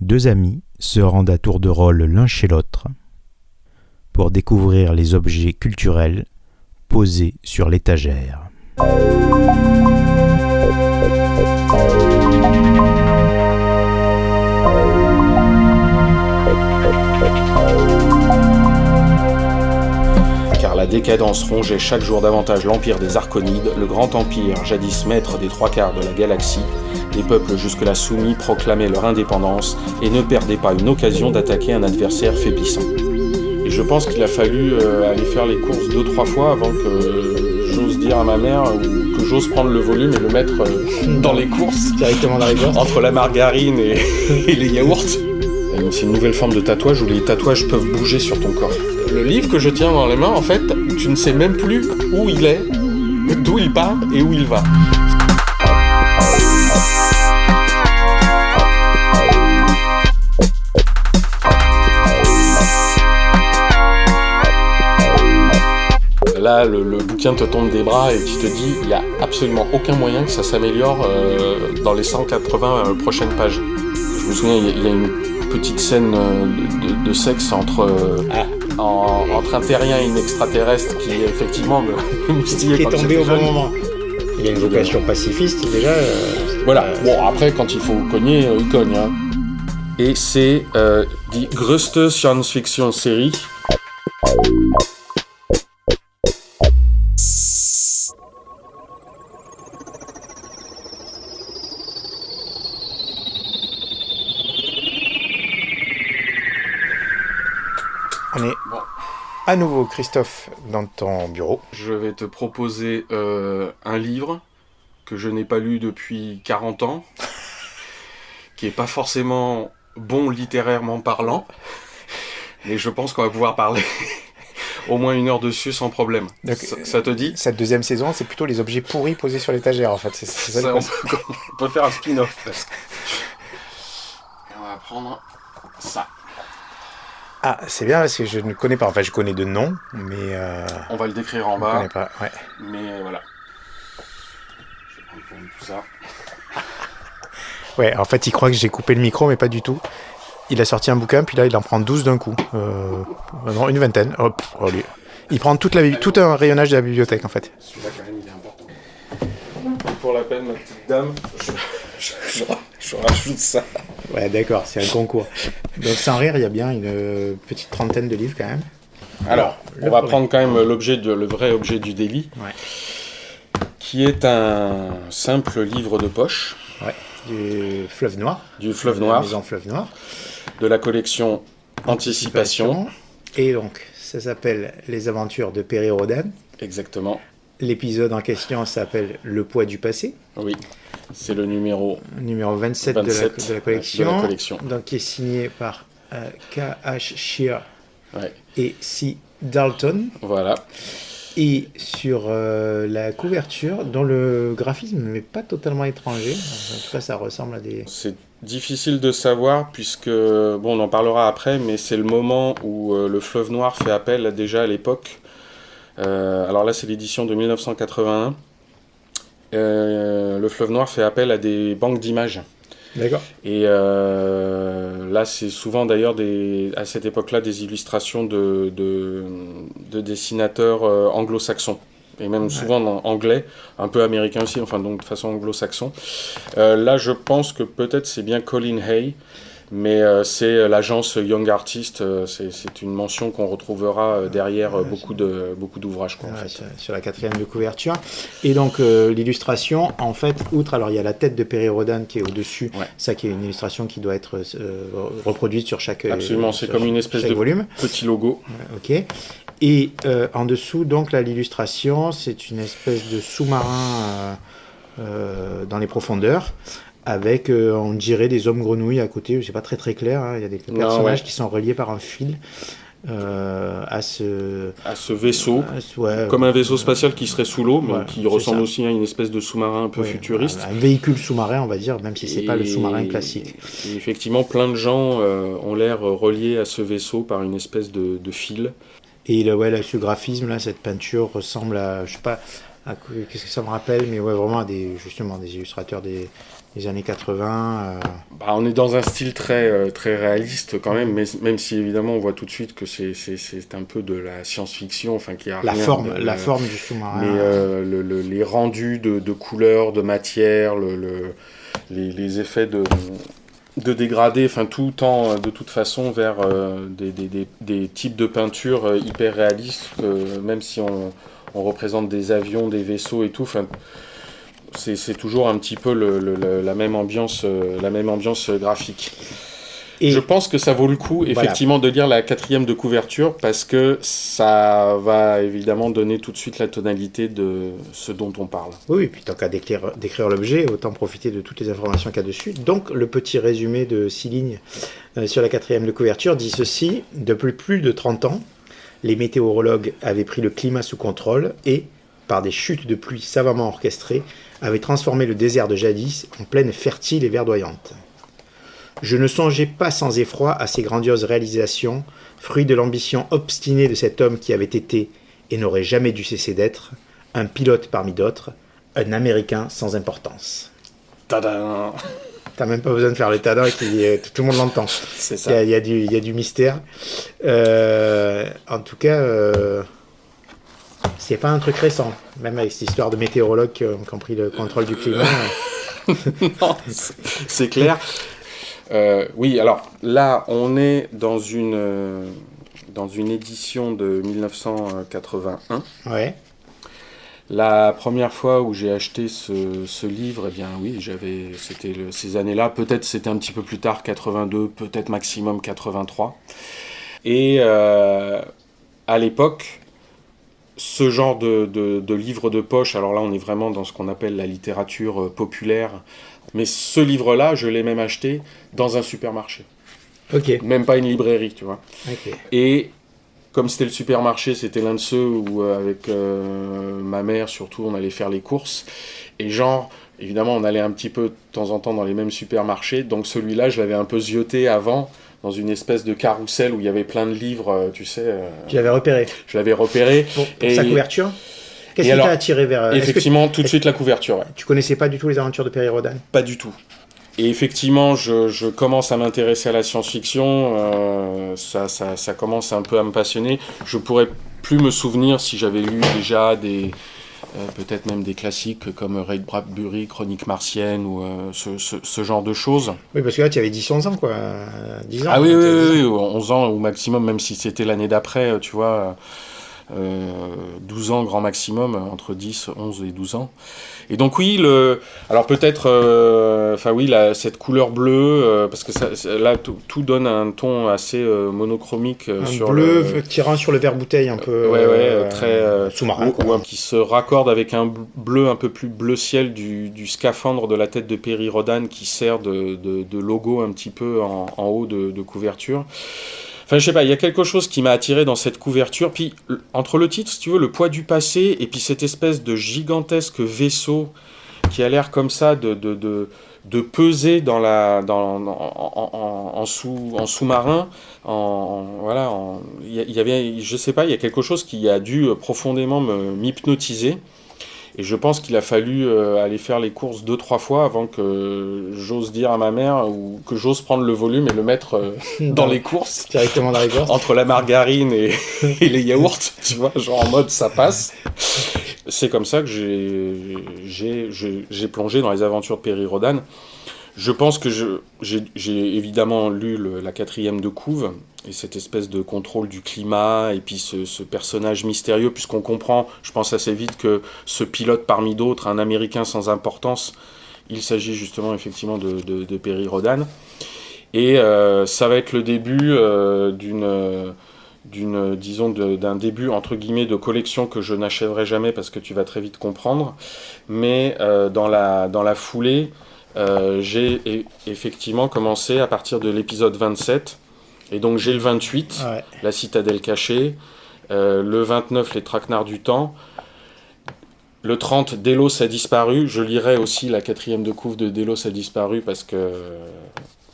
Deux amis se rendent à tour de rôle l'un chez l'autre pour découvrir les objets culturels posés sur l'étagère. Car la décadence rongeait chaque jour davantage l'empire des Arconides, le grand empire, jadis maître des trois quarts de la galaxie. Les peuples jusque-là soumis proclamaient leur indépendance et ne perdaient pas une occasion d'attaquer un adversaire faiblissant. Et je pense qu'il a fallu aller faire les courses 2-3 fois avant que j'ose dire à ma mère ou que j'ose prendre le volume et le mettre dans les courses. Directement dans les courses. Entre la margarine et les yaourts. C'est une nouvelle forme de tatouage où les tatouages peuvent bouger sur ton corps. Le livre que je tiens dans les mains, en fait, tu ne sais même plus où il est, d'où il part et où il va. Là, le bouquin te tombe des bras et tu te dis, il n'y a absolument aucun moyen que ça s'améliore dans les 180 prochaines pages. Je me souviens, il y a une petite scène de sexe entre un terrien et une extraterrestre qui effectivement me moustillait. Qui est tombé au bon moment. Il y a une vocation pacifiste déjà. Voilà, bon après quand il faut cogner, il cogne. Hein. Et c'est die größte Science-Fiction-Série. On est à nouveau, Christophe, dans ton bureau. Je vais te proposer un livre que je n'ai pas lu depuis 40 ans, qui n'est pas forcément bon littérairement parlant, mais je pense qu'on va pouvoir parler au moins 1 heure dessus sans problème. Donc, ça te dit ? Cette deuxième saison, c'est plutôt les objets pourris posés sur l'étagère, en fait. C'est ça, on peut faire un spin-off, presque. Et on va prendre ça. Ah, c'est bien parce que je ne connais pas. Enfin, je connais de nom, mais... On va le décrire en bas. Je ne connais pas, ouais. Mais voilà. Je vais prendre quand même tout ça. Ouais, en fait, il croit que j'ai coupé le micro, mais pas du tout. Il a sorti un bouquin, puis là, il en prend 12 d'un coup. Non, une vingtaine. Hop, oh, lui. Il prend tout un rayonnage de la bibliothèque, en fait. Celui-là, quand même, il est important. Pour la peine, ma petite dame, je rajoute ça. Ouais, d'accord, c'est un concours. Donc, sans rire, il y a bien une petite trentaine de livres, quand même. Alors, on va prendre quand même le vrai objet du délit, qui est un simple livre de poche. Ouais, du Fleuve Noir. Du Fleuve Noir. La maison Fleuve Noir. De la collection Anticipation. Et donc, ça s'appelle Les aventures de Perry Rhodan. Exactement. L'épisode en question s'appelle Le poids du passé. Oui, c'est le numéro 27 de la collection. Donc, qui est signé par K.H. Shear et C. Dalton. Voilà. Et sur la couverture, dont le graphisme n'est pas totalement étranger. En tout cas, ça ressemble à des... C'est difficile de savoir, puisque, bon, on en parlera après, mais c'est le moment où le Fleuve Noir fait appel, déjà à l'époque. Alors là, c'est l'édition de 1981. Le Fleuve Noir fait appel à des banques d'images. D'accord. Et là, c'est souvent d'ailleurs à cette époque-là des illustrations de dessinateurs anglo-saxons. Et même souvent en anglais, un peu américain aussi, enfin donc de façon anglo-saxon. Là, je pense que peut-être c'est bien Colin Hay, mais c'est l'agence Young Artist, c'est une mention qu'on retrouvera derrière beaucoup d'ouvrages. Quoi, en fait. Sur la 4e de couverture. Et donc l'illustration, en fait, outre, alors il y a la tête de Perry Rhodan qui est au-dessus, ça qui est une illustration qui doit être reproduite sur chaque Absolument, c'est comme une espèce de volume. Petit logo. Ok. Et en dessous, donc, l'illustration, c'est une espèce de sous-marin dans les profondeurs, avec, on dirait, des hommes grenouilles à côté. C'est pas très très clair, hein. Il y a des personnages qui sont reliés par un fil à ce vaisseau, comme un vaisseau spatial qui serait sous l'eau, mais qui ressemble aussi à une espèce de sous-marin un peu futuriste. Un véhicule sous-marin, on va dire, même si c'est pas le sous-marin classique. Et effectivement, plein de gens ont l'air reliés à ce vaisseau par une espèce de fil. Et là, ce graphisme, là, cette peinture ressemble à, je sais pas, qu'est-ce que ça me rappelle, mais vraiment à des illustrateurs des les années 80. On est dans un style très, très réaliste quand même, mais même si évidemment on voit tout de suite que c'est un peu de la science-fiction, enfin qui a La rien forme, de- la forme du sous-marin. mais les rendus de couleurs, de matière, les effets de dégradé, enfin tout tend de toute façon vers des types de peintures hyper réalistes, même si on représente des avions, des vaisseaux et tout, enfin c'est toujours un petit peu la même ambiance graphique. Et Je pense que ça vaut le coup, effectivement, de lire la 4e de couverture, parce que ça va évidemment donner tout de suite la tonalité de ce dont on parle. oui, puis tant qu'à décrire l'objet, autant profiter de toutes les informations qu'il y a dessus. Donc, le petit résumé de 6 lignes sur la 4e de couverture dit ceci. Depuis plus de 30 ans, les météorologues avaient pris le climat sous contrôle et, par des chutes de pluie savamment orchestrées, avaient transformé le désert de jadis en plaine fertile et verdoyante. Je ne songeais pas sans effroi à ces grandioses réalisations, fruit de l'ambition obstinée de cet homme qui avait été, et n'aurait jamais dû cesser d'être, un pilote parmi d'autres, un Américain sans importance. Tadam! T'as même pas besoin de faire le tadam, tout le monde l'entend. C'est ça. Il y a du mystère. En tout cas, c'est pas un truc récent, même avec cette histoire de météorologues qui ont pris le contrôle du climat. Non, c'est clair. Oui, alors là, on est dans une édition de 1981. Ouais. La première fois où j'ai acheté ce livre, eh bien oui, c'était ces années-là. Peut-être c'était un petit peu plus tard, 82, peut-être maximum 83. Et à l'époque, ce genre de livre de poche, alors là on est vraiment dans ce qu'on appelle la littérature populaire, mais ce livre-là, je l'ai même acheté dans un supermarché. Ok. Même pas une librairie, tu vois. Ok. Et comme c'était le supermarché, c'était l'un de ceux où, avec ma mère surtout, on allait faire les courses. Et genre, évidemment, on allait un petit peu de temps en temps dans les mêmes supermarchés. Donc celui-là, je l'avais un peu zioté avant, dans une espèce de carrousel où il y avait plein de livres, tu sais. Tu l'avais repéré. Je l'avais repéré. Pour sa couverture. Qu'est-ce qui alors, t'a attiré vers... Effectivement, tout de suite la couverture, ouais. Tu connaissais pas du tout les aventures de Perry Rhodan? Pas du tout. Et effectivement, je commence à m'intéresser à la science-fiction, ça commence un peu à me passionner. Je pourrais plus me souvenir si j'avais lu déjà peut-être même des classiques comme Ray Bradbury, Chroniques martiennes ou ce genre de choses. Oui, parce que là, tu avais 10-11 ans, quoi. 10 ans. Ah oui, 11 ans au maximum, même si c'était l'année d'après, tu vois. 12 ans grand maximum, entre 10, 11 et 12 ans. Et donc oui, alors peut-être, cette couleur bleue, parce que là tout donne un ton assez monochromique sur bleu tirant sur le verre bouteille un peu. Très sous-marin. Qui se raccorde avec un bleu un peu plus bleu ciel du scaphandre de la tête de Perry Rhodan qui sert de logo un petit peu en haut de couverture. Enfin, je sais pas, il y a quelque chose qui m'a attiré dans cette couverture. Puis, entre le titre, si tu veux, le poids du passé, et puis cette espèce de gigantesque vaisseau qui a l'air comme ça de peser en sous-marin. Il y avait, je sais pas, il y a quelque chose qui a dû profondément m'hypnotiser. Et je pense qu'il a fallu aller faire les courses 2-3 fois avant que j'ose dire à ma mère ou que j'ose prendre le volume et le mettre dans les courses. Directement dans les courses. Entre la margarine et les yaourts, tu vois, genre en mode ça passe. C'est comme ça que j'ai plongé dans les aventures de Perry Rhodan. Je pense que j'ai évidemment lu la 4e de couve, et cette espèce de contrôle du climat, et puis ce personnage mystérieux, puisqu'on comprend, je pense assez vite, que ce pilote parmi d'autres, un Américain sans importance, il s'agit justement effectivement de Perry Rhodan. Et ça va être le début d'un début entre guillemets de collection que je n'achèverai jamais parce que tu vas très vite comprendre. Mais dans la foulée, j'ai effectivement commencé à partir de l'épisode 27, et donc j'ai le 28, La Citadelle cachée, le 29, Les Traquenards du temps, le 30, Delos a disparu. Je lirai aussi la 4e de couve de Delos a disparu parce que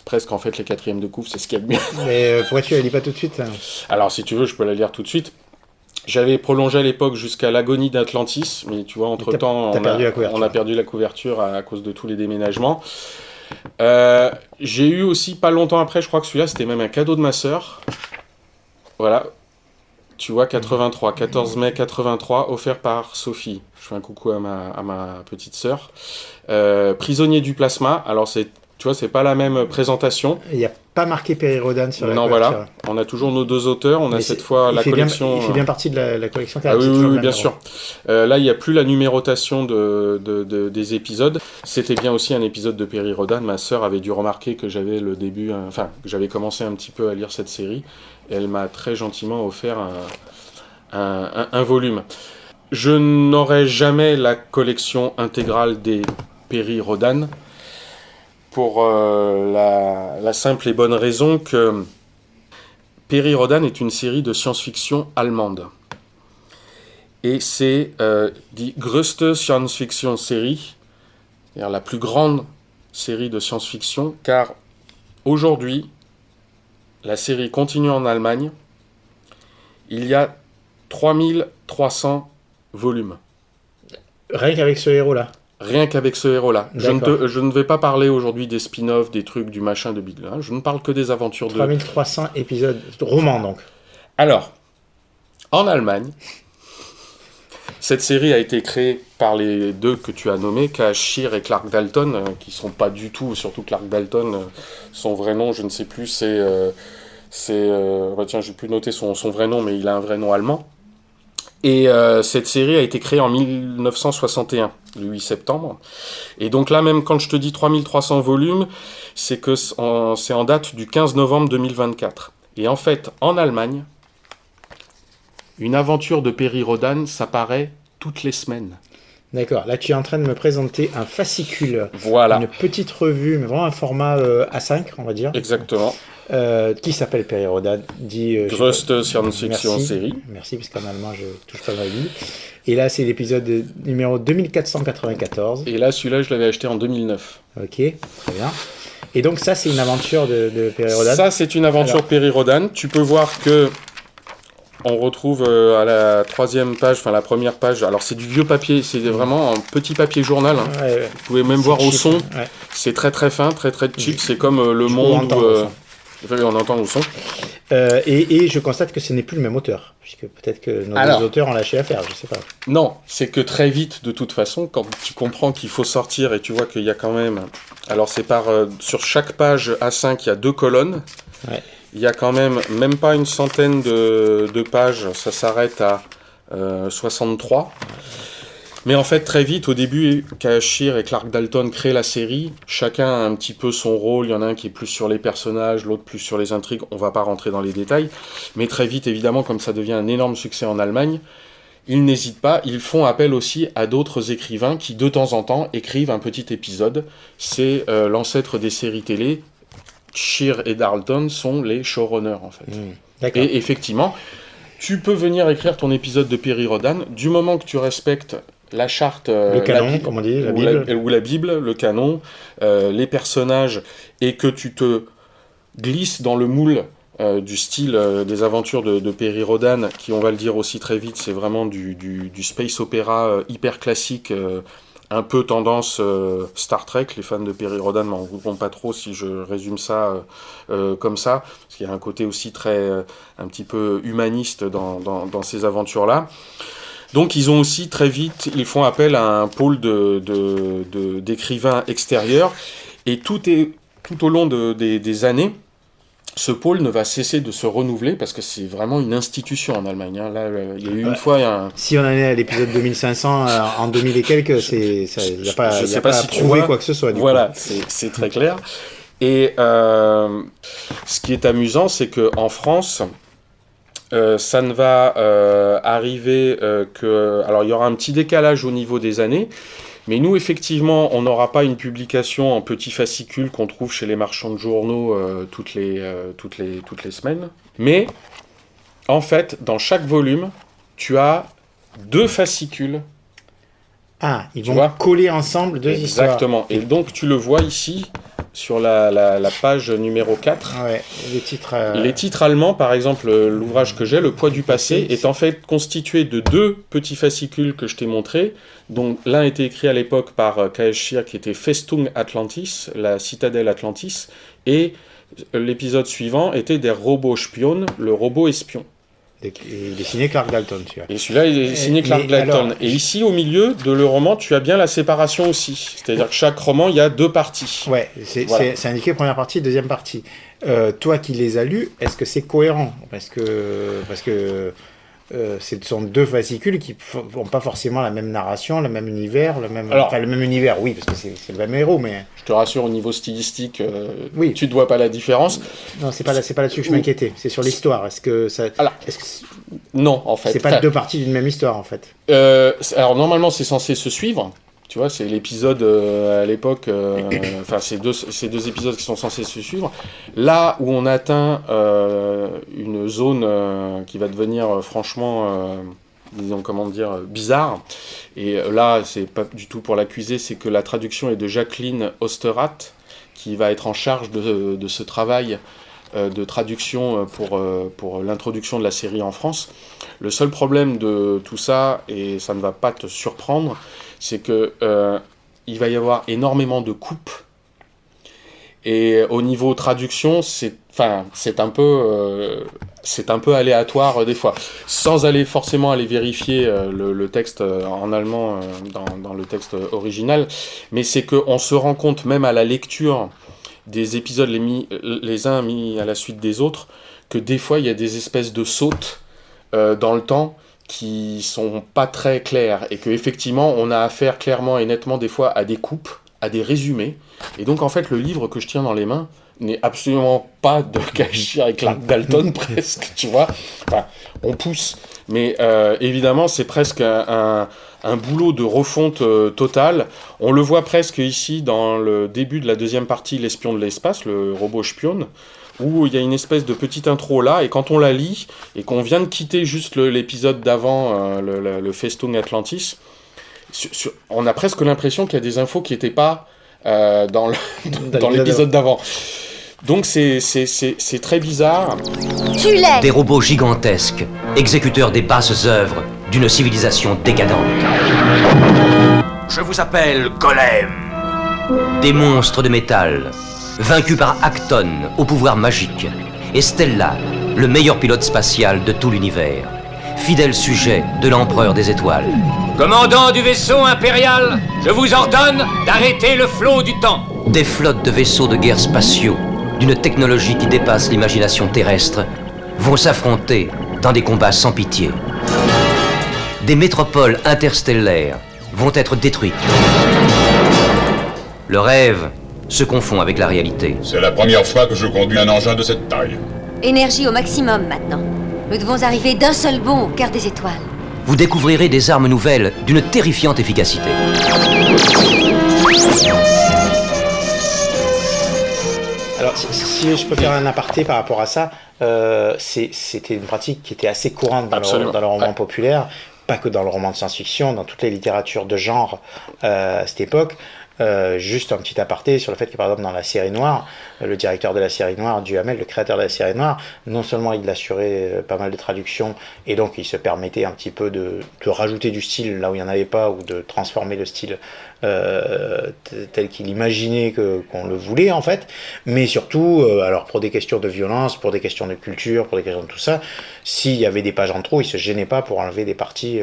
presque en fait les 4e de couve c'est ce qu'il y a de mieux. Mais pourquoi tu la lis pas tout de suite? Alors si tu veux je peux la lire tout de suite. J'avais prolongé à l'époque jusqu'à l'agonie d'Atlantis, mais tu vois, entre-temps, on a perdu la couverture à cause de tous les déménagements. J'ai eu aussi, pas longtemps après, je crois que celui-là, c'était même un cadeau de ma sœur. Voilà. Tu vois, 83, 14 mai 83, offert par Sophie. Je fais un coucou à ma petite sœur. Prisonnier du plasma. Alors, tu vois, c'est pas la même présentation. Il n'y a pas marqué Perry Rhodan sur la couverture. Non, voilà. On a toujours nos deux auteurs. On a cette fois la collection. Il fait bien partie de la collection. Ah oui, bien sûr. Là, il n'y a plus la numérotation des épisodes. C'était bien aussi un épisode de Perry Rhodan. Ma sœur avait dû remarquer que j'avais que j'avais commencé un petit peu à lire cette série. Et elle m'a très gentiment offert un volume. Je n'aurai jamais la collection intégrale des Perry Rhodan. Pour la simple et bonne raison que Perry Rhodan est une série de science-fiction allemande. Et c'est die größte Science-Fiction-Serie, c'est-à-dire la plus grande série de science-fiction, car aujourd'hui, la série continue en Allemagne. Il y a 3300 volumes. Rien qu'avec ce héros-là. Rien qu'avec ce héros-là. Je ne vais pas parler aujourd'hui des spin-offs, des trucs, du machin de Big. Je ne parle que des aventures 3300 épisodes, romans donc. Alors, en Allemagne, cette série a été créée par les deux que tu as nommés, K.H. Scheer et Clark Dalton, qui ne sont pas du tout, surtout Clark Dalton, son vrai nom, je ne sais plus, tiens, j'ai plus noté son vrai nom, mais il a un vrai nom allemand. Et cette série a été créée en 1961, le 8 septembre. Et donc là, même quand je te dis 3300 volumes, c'est en date du 15 novembre 2024. Et en fait, en Allemagne, une aventure de Perry Rhodan, ça paraît toutes les semaines. D'accord, là tu es en train de me présenter un fascicule, voilà. Une petite revue, mais vraiment un format A5, on va dire. Exactement. Qui s'appelle Perry Rhodan, dit Größte Science-Fiction-Série. Merci, parce qu'en allemand je touche pas ma vie. Et là c'est l'épisode numéro 2494. Et là celui-là je l'avais acheté en 2009. Ok, très bien. Et donc ça c'est une aventure de Perry Rhodan. Ça c'est une aventure Perry Rhodan. Tu peux voir que on retrouve à la troisième page, enfin la première page, alors c'est du vieux papier, c'est vraiment un petit papier journal. Hein. Ouais. Vous pouvez même voir cheap, au son, ouais. C'est très très fin, très très cheap, c'est comme Le Monde on entend le son. Et je constate que ce n'est plus le même auteur, puisque peut-être que nos deux auteurs ont lâché l'affaire, je sais pas. Non, c'est que très vite, de toute façon, quand tu comprends qu'il faut sortir et tu vois qu'il y a quand même... Alors c'est sur chaque page A5, il y a 2 colonnes. Ouais. Il y a quand même pas une centaine de pages, ça s'arrête à 63. Mais en fait, très vite, au début, K.H. Scheer et Clark Dalton créent la série. Chacun a un petit peu son rôle. Il y en a un qui est plus sur les personnages, l'autre plus sur les intrigues. On ne va pas rentrer dans les détails. Mais très vite, évidemment, comme ça devient un énorme succès en Allemagne, ils n'hésitent pas. Ils font appel aussi à d'autres écrivains qui, de temps en temps, écrivent un petit épisode. C'est l'ancêtre des séries télé. Scheer et Dalton sont les showrunners, en fait. Et effectivement, tu peux venir écrire ton épisode de Perry Rhodan du moment que tu respectes la charte, le canon, comme on dit, la Bible. Ou la Bible, le canon, les personnages, et que tu te glisses dans le moule du style des aventures de Perry Rhodan, qui, on va le dire aussi très vite, c'est vraiment du space opéra hyper classique, un peu tendance Star Trek. Les fans de Perry Rhodan m'en voudront pas trop si je résume ça comme ça, parce qu'il y a un côté aussi très un petit peu humaniste dans ces aventures-là. Donc ils ont aussi très vite, ils font appel à un pôle d'écrivains extérieurs, et tout au long des années, ce pôle ne va cesser de se renouveler, parce que c'est vraiment une institution en Allemagne. Hein. Là, il y a eu une fois... Si on en est à l'épisode 2500, en 2000 et quelques, il n'y a pas, si à prouver quoi que ce soit. Voilà, c'est très clair. Et ce qui est amusant, c'est qu'en France... ça ne va arriver que... Alors, il y aura un petit décalage au niveau des années, mais nous, effectivement, on n'aura pas une publication en petits fascicules qu'on trouve chez les marchands de journaux toutes les semaines. Mais, en fait, dans chaque volume, tu as 2 fascicules. Ah, ils vont coller ensemble 2 histoires. Exactement. Et donc, tu le vois ici, sur la page numéro 4. Ouais, les titres... Les titres allemands, par exemple, l'ouvrage que j'ai, Le poids du passé, est en fait constitué de 2 petits fascicules que je t'ai montrés, dont l'un était écrit à l'époque par K.S. Schirr, qui était Festung Atlantis, la citadelle Atlantis, et l'épisode suivant était Der Robo-Spion, le robot espion. Il est signé Clark Dalton, celui-là. Et celui-là, il est signé Clark Dalton. Et ici, au milieu de le roman, tu as bien la séparation aussi. C'est-à-dire que chaque roman, il y a 2 parties. Ouais, c'est indiqué première partie, deuxième partie. Toi qui les as lus, est-ce que c'est cohérent ? Parce que ce sont 2 fascicules qui n'ont pas forcément la même narration, le même univers, le même univers, oui, parce que c'est le même héros, mais... Je te rassure, au niveau stylistique, oui. Tu ne vois pas la différence. Non, c'est pas là-dessus que je m'inquiétais, c'est sur l'histoire. Non, en fait. C'est pas 2 parties d'une même histoire, en fait. Alors, normalement, c'est censé se suivre. Tu vois, c'est l'épisode à l'époque, c'est deux épisodes qui sont censés se suivre. Là où on atteint une zone qui va devenir franchement, disons, bizarre, et là, c'est pas du tout pour l'accuser, c'est que la traduction est de Jacqueline Osterath, qui va être en charge de ce travail de traduction pour l'introduction de la série en France. Le seul problème de tout ça, et ça ne va pas te surprendre, c'est que il va y avoir énormément de coupes, et au niveau traduction, c'est un peu aléatoire des fois, sans aller forcément vérifier le texte en allemand dans le texte original, mais c'est qu'on se rend compte même à la lecture des épisodes les uns mis à la suite des autres, que des fois il y a des espèces de sautes dans le temps qui sont pas très claires, et qu'effectivement on a affaire clairement et nettement des fois à des coupes, à des résumés, et donc en fait le livre que je tiens dans les mains n'est absolument pas de K.S. Schirr et Clark Dalton presque, tu vois, enfin, on pousse, mais évidemment c'est presque un boulot de refonte totale. On le voit presque ici dans le début de la deuxième partie, L'espion de l'espace, le robot espion, où il y a une espèce de petite intro là, et quand on la lit, et qu'on vient de quitter juste l'épisode d'avant, le Festung Atlantis, on a presque l'impression qu'il y a des infos qui n'étaient pas dans l'épisode d'avant. Donc c'est très bizarre. Tu l'es. Des robots gigantesques, exécuteurs des basses œuvres d'une civilisation décadente. Je vous appelle Golem. Des monstres de métal, vaincus par Acton, au pouvoir magique, et Stella, le meilleur pilote spatial de tout l'univers, fidèle sujet de l'empereur des étoiles. Commandant du vaisseau impérial, je vous ordonne d'arrêter le flot du temps. Des flottes de vaisseaux de guerre spatiaux, d'une technologie qui dépasse l'imagination terrestre, vont s'affronter dans des combats sans pitié. Des métropoles interstellaires vont être détruites. Le rêve se confond avec la réalité. C'est la première fois que je conduis un engin de cette taille. Énergie au maximum maintenant. Nous devons arriver d'un seul bond au cœur des étoiles. Vous découvrirez des armes nouvelles d'une terrifiante efficacité. Alors, si je peux faire un aparté par rapport à ça, c'était une pratique qui était assez courante dans le roman populaire, pas que dans le roman de science-fiction, dans toutes les littératures de genre à cette époque. Juste un petit aparté sur le fait que, par exemple, dans la série noire, le directeur de la série noire, Duhamel, le créateur de la série noire, non seulement il assurait pas mal de traductions, et donc il se permettait un petit peu de rajouter du style là où il n'y en avait pas, ou de transformer le style tel qu'il imaginait qu'on le voulait, en fait, mais surtout, alors pour des questions de violence, pour des questions de culture, pour des questions de tout ça, s'il y avait des pages en trop, il ne se gênait pas pour enlever des parties...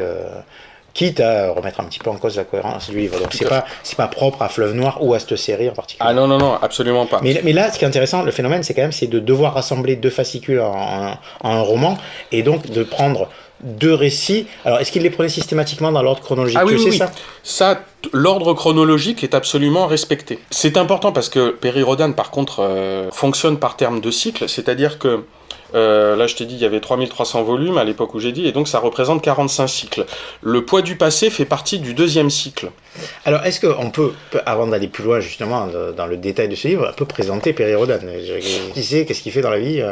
quitte à remettre un petit peu en cause la cohérence du livre. Donc c'est pas propre à Fleuve Noir ou à cette série en particulier. Ah non, absolument pas. Mais là, ce qui est intéressant, le phénomène, c'est de devoir rassembler 2 fascicules en un roman, et donc de prendre 2 récits. Alors, est-ce qu'il les prenait systématiquement dans l'ordre chronologique ? Oui. Ça, l'ordre chronologique est absolument respecté. C'est important parce que Perry Rhodan, par contre, fonctionne par terme de cycle, c'est-à-dire que là, je t'ai dit, il y avait 3300 volumes à l'époque où j'ai dit, et donc ça représente 45 cycles. Le poids du passé fait partie du 2e cycle. Alors, est-ce qu'on peut, avant d'aller plus loin, justement, dans le détail de ce livre, un peu présenter Perry Rhodan ? Qui c'est ? Qu'est-ce qu'il fait dans la vie ?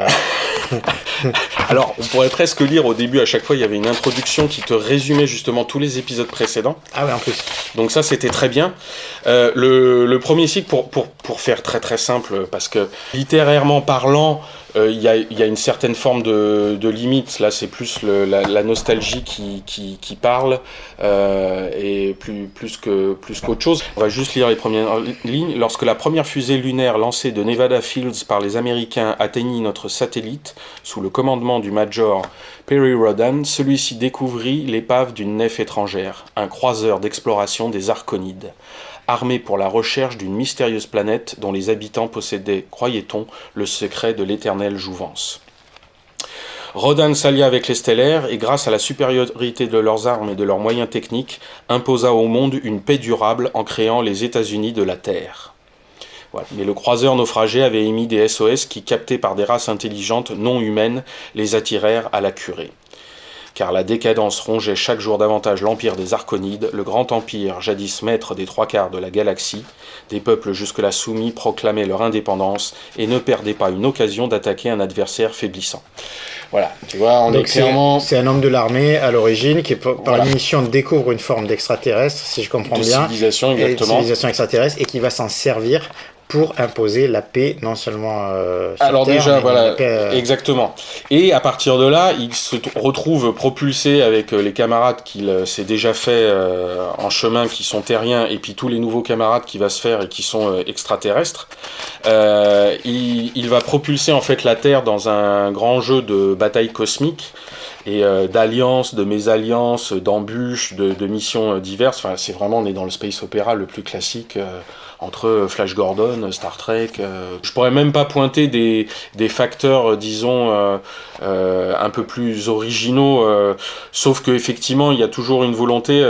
Alors, on pourrait presque lire au début, à chaque fois, il y avait une introduction qui te résumait justement tous les épisodes précédents. Ah ouais, en plus. Donc ça, c'était très bien. Le premier cycle, pour faire très très simple, parce que littérairement parlant, il y a une certaine forme de limite. Là, c'est plus la nostalgie qui parle, et plus qu'autre chose. On va juste lire les premières lignes. Lorsque la première fusée lunaire lancée de Nevada Fields par les Américains atteignit notre satellite, sous le commandement du Major Perry Rhodan, celui-ci découvrit l'épave d'une nef étrangère, un croiseur d'exploration des Arconides, armé pour la recherche d'une mystérieuse planète dont les habitants possédaient, croyait-on, le secret de l'éternelle jouvence. Rhodan s'allia avec les Stellaires et, grâce à la supériorité de leurs armes et de leurs moyens techniques, imposa au monde une paix durable en créant les États-Unis de la Terre. Voilà. Mais le croiseur naufragé avait émis des SOS qui, captés par des races intelligentes non humaines, les attirèrent à la curée. Car la décadence rongeait chaque jour davantage l'empire des Arconides, le grand empire, jadis maître des 3/4 de la galaxie. Des peuples jusque-là soumis proclamaient leur indépendance et ne perdaient pas une occasion d'attaquer un adversaire faiblissant. Voilà, tu vois, on donc est clairement... C'est un homme de l'armée à l'origine qui, par mission, découvre une forme d'extraterrestre, si je comprends bien. Civilisation, exactement. Civilisation extraterrestre, et qui va s'en servir pour imposer la paix, non seulement sur Alors Terre, déjà, mais voilà, la paix, exactement. Et à partir de là, il se retrouve propulsé avec les camarades qu'il s'est déjà fait en chemin, qui sont terriens, et puis tous les nouveaux camarades qu'il va se faire et qui sont extraterrestres. Il va propulser en fait la Terre dans un grand jeu de bataille cosmique et d'alliances, de mésalliances, d'embûches, de missions diverses. Enfin, c'est vraiment, on est dans le space opéra le plus classique entre Flash Gordon, Star Trek. Je pourrais même pas pointer des facteurs, disons, un peu plus originaux, sauf que effectivement, il y a toujours une volonté,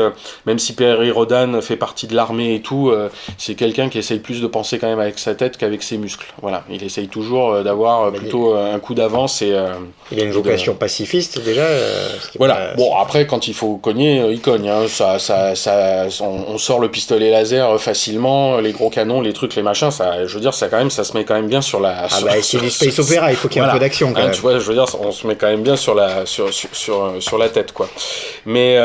même si Perry Rhodan fait partie de l'armée et tout, c'est quelqu'un qui essaye plus de penser quand même avec sa tête qu'avec ses muscles. Voilà, il essaye toujours d'avoir plutôt un coup d'avance et il a une vocation pacifiste déjà. Voilà. Bon, après, quand il faut cogner, il cogne. Hein. On sort le pistolet laser facilement, les gros canons, les trucs, les machins. Ça, je veux dire, ça se met quand même bien sur la. C'est du space opéra. Il faut qu'il y ait un peu d'action quand même. Tu vois, je veux dire, on se met quand même bien sur la tête, quoi. Mais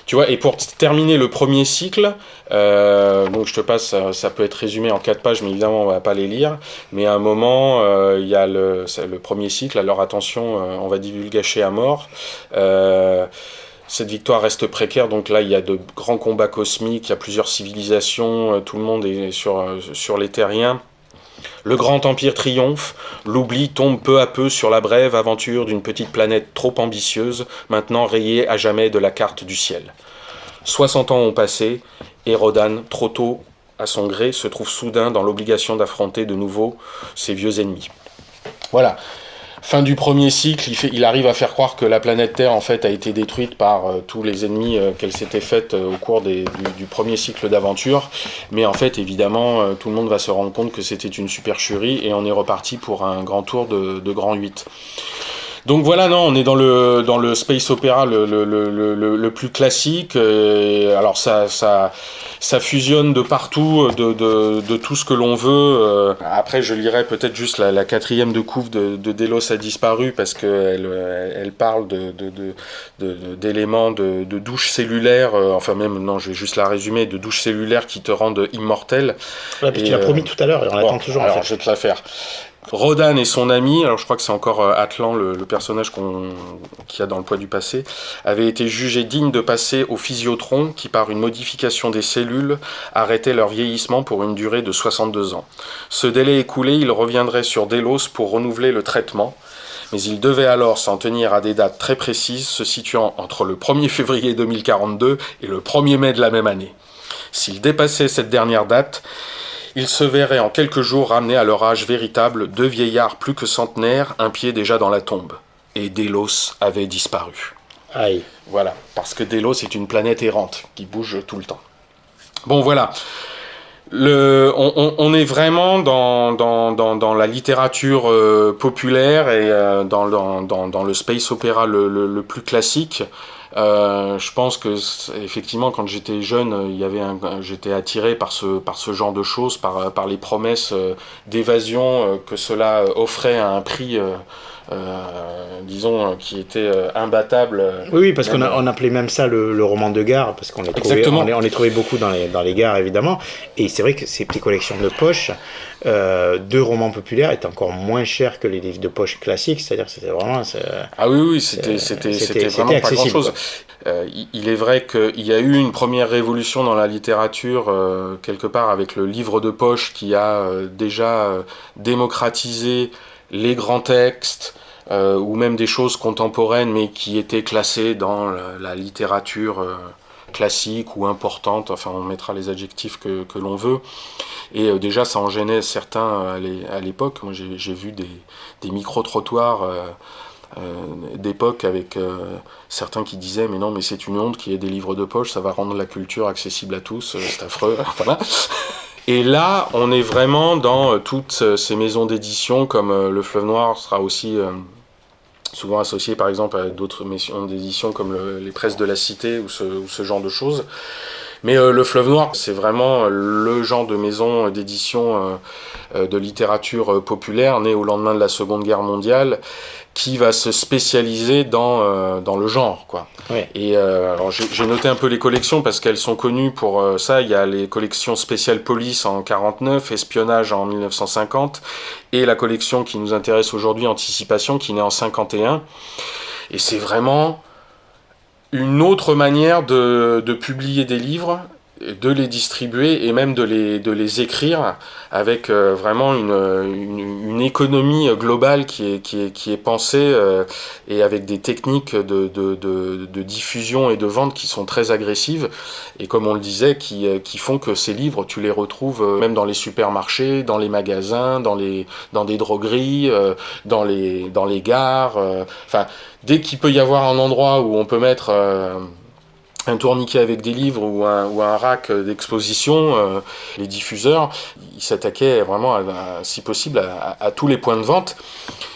tu vois, et pour terminer le premier cycle. Donc je te passe, ça peut être résumé en 4 pages, mais évidemment on va pas les lire. Mais à un moment, il y a le premier cycle. Alors attention, on va divulgacher à mort. Cette victoire reste précaire, donc là il y a de grands combats cosmiques, il y a plusieurs civilisations, tout le monde est sur les terriens. Le grand empire triomphe, l'oubli tombe peu à peu sur la brève aventure d'une petite planète trop ambitieuse, maintenant rayée à jamais de la carte du ciel. 60 ans ont passé, et Rhodan, trop tôt à son gré, se trouve soudain dans l'obligation d'affronter de nouveau ses vieux ennemis. Voilà. Fin du premier cycle, il arrive à faire croire que la planète Terre en fait a été détruite par tous les ennemis qu'elle s'était faite au cours du premier cycle d'aventure. Mais en fait, évidemment, tout le monde va se rendre compte que c'était une supercherie et on est reparti pour un grand tour de grand 8. Donc voilà, non, on est dans le space opéra le plus classique. Alors ça fusionne de partout, de tout ce que l'on veut. Après, je lirai peut-être juste la 4e de couve de Delos a disparu parce que elle parle d'éléments de douche cellulaire. Enfin même, non, je vais juste la résumer, de douche cellulaire qui te rendent immortel. Ouais, puis tu l'as promis tout à l'heure, et on l'attend toujours. Alors, je vais te la faire. Rhodan et son ami, alors je crois que c'est encore Atlan, le personnage qu'il y a dans Le Poids du Passé, avaient été jugés dignes de passer au physiotron qui, par une modification des cellules, arrêtait leur vieillissement pour une durée de 62 ans. Ce délai écoulé, ils reviendraient sur Delos pour renouveler le traitement, mais ils devaient alors s'en tenir à des dates très précises, se situant entre le 1er février 2042 et le 1er mai de la même année. S'ils dépassaient cette dernière date, ils se verraient en quelques jours ramenés à leur âge véritable, 2 vieillards plus que centenaires, un pied déjà dans la tombe. Et Delos avait disparu. Aïe. Voilà, parce que Delos est une planète errante qui bouge tout le temps. Bon, voilà. On est vraiment dans la littérature populaire et dans le space opéra le plus classique. Je pense que effectivement, quand j'étais jeune, j'étais attiré par ce genre de choses, par les promesses d'évasion que cela offrait à un prix, disons, qui était imbattable. Oui, parce on appelait même ça le roman de gare, parce qu'on les trouvait beaucoup dans les gares, évidemment. Et c'est vrai que ces petites collections de poche de romans populaires étaient encore moins chers que les livres de poche classiques, c'est-à-dire que c'était vraiment... Ah oui, c'était vraiment pas grand-chose. Il est vrai qu'il y a eu une première révolution dans la littérature, quelque part, avec le livre de poche qui a déjà démocratisé les grands textes, ou même des choses contemporaines, mais qui étaient classées dans la littérature classique ou importante, enfin on mettra les adjectifs que l'on veut. Et déjà ça en gênait certains à l'époque. Moi j'ai vu des micro-trottoirs d'époque avec certains qui disaient mais non, mais c'est une honte qu'il y ait des livres de poche, ça va rendre la culture accessible à tous, c'est affreux. Voilà. Et là on est vraiment dans toutes ces maisons d'édition, comme Le Fleuve Noir sera aussi souvent associé par exemple à d'autres maisons d'édition comme les Presses de la Cité ou ce genre de choses. Mais Le Fleuve Noir, c'est vraiment le genre de maison d'édition de littérature populaire née au lendemain de la Seconde Guerre mondiale, qui va se spécialiser dans le genre, quoi. Ouais. Et alors j'ai noté un peu les collections parce qu'elles sont connues pour ça. Il y a les collections spéciales police en 49, espionnage en 1950, et la collection qui nous intéresse aujourd'hui, Anticipation, qui naît en 51. Et c'est vraiment une autre manière de publier des livres, de les distribuer et même de les écrire avec vraiment une économie globale qui est pensée et avec des techniques de diffusion et de vente qui sont très agressives et comme on le disait qui font que ces livres tu les retrouves même dans les supermarchés, dans les magasins, dans des drogueries, dans les gares, enfin dès qu'il peut y avoir un endroit où on peut mettre un tourniquet avec des livres ou un rack d'exposition, les diffuseurs, ils s'attaquaient vraiment, si possible, à tous les points de vente.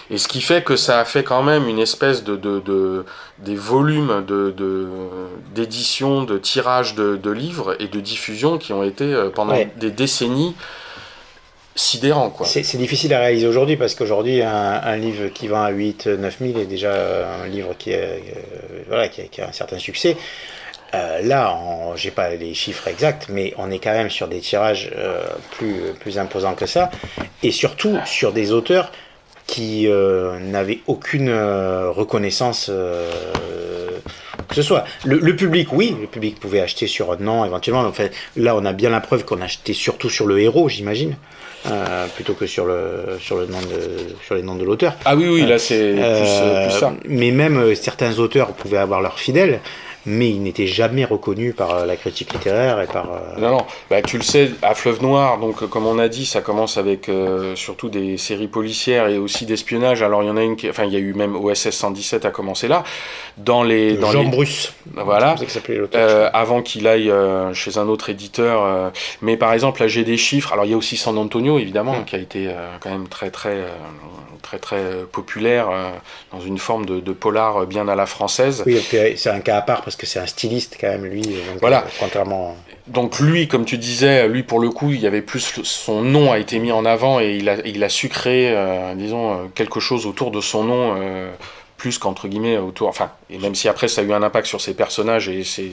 Et ce qui fait que ça a fait quand même une espèce des volumes d'édition, de tirage de livres et de diffusion qui ont été pendant des décennies sidérants, quoi. C'est difficile à réaliser aujourd'hui parce qu'aujourd'hui un livre qui vend à 8-9 000 est déjà un livre qui a un certain succès. Là, j'ai pas les chiffres exacts, mais on est quand même sur des tirages plus imposants que ça, et surtout sur des auteurs qui n'avaient aucune reconnaissance que ce soit. Le public, oui, le public pouvait acheter sur un nom éventuellement, mais en fait, là on a bien la preuve qu'on achetait surtout sur le héros, j'imagine. Plutôt que sur les noms de l'auteur. Ah oui, là c'est plus ça. Mais même certains auteurs pouvaient avoir leurs fidèles, mais ils n'étaient jamais reconnus par la critique littéraire et par... Non, bah, tu le sais, à Fleuve Noir, donc comme on a dit, ça commence avec surtout des séries policières et aussi d'espionnage. Alors il y en a il y a eu même OSS 117 a commencé là. Jean Bruce. Voilà. C'est ça que s'appelait l'auteur. Avant qu'il aille chez un autre éditeur. Mais par exemple, là j'ai des chiffres. Alors il y a aussi San Antonio, évidemment, qui a été quand même très populaire dans une forme de polar bien à la française. Oui, c'est un cas à part parce que c'est un styliste quand même, lui. Donc, voilà. Contrairement... Donc lui, comme tu disais, lui pour le coup, il y avait plus son nom a été mis en avant et il a su créer, disons, quelque chose autour de son nom. Plus qu'entre guillemets autour, enfin, et même si après ça a eu un impact sur ses personnages et ses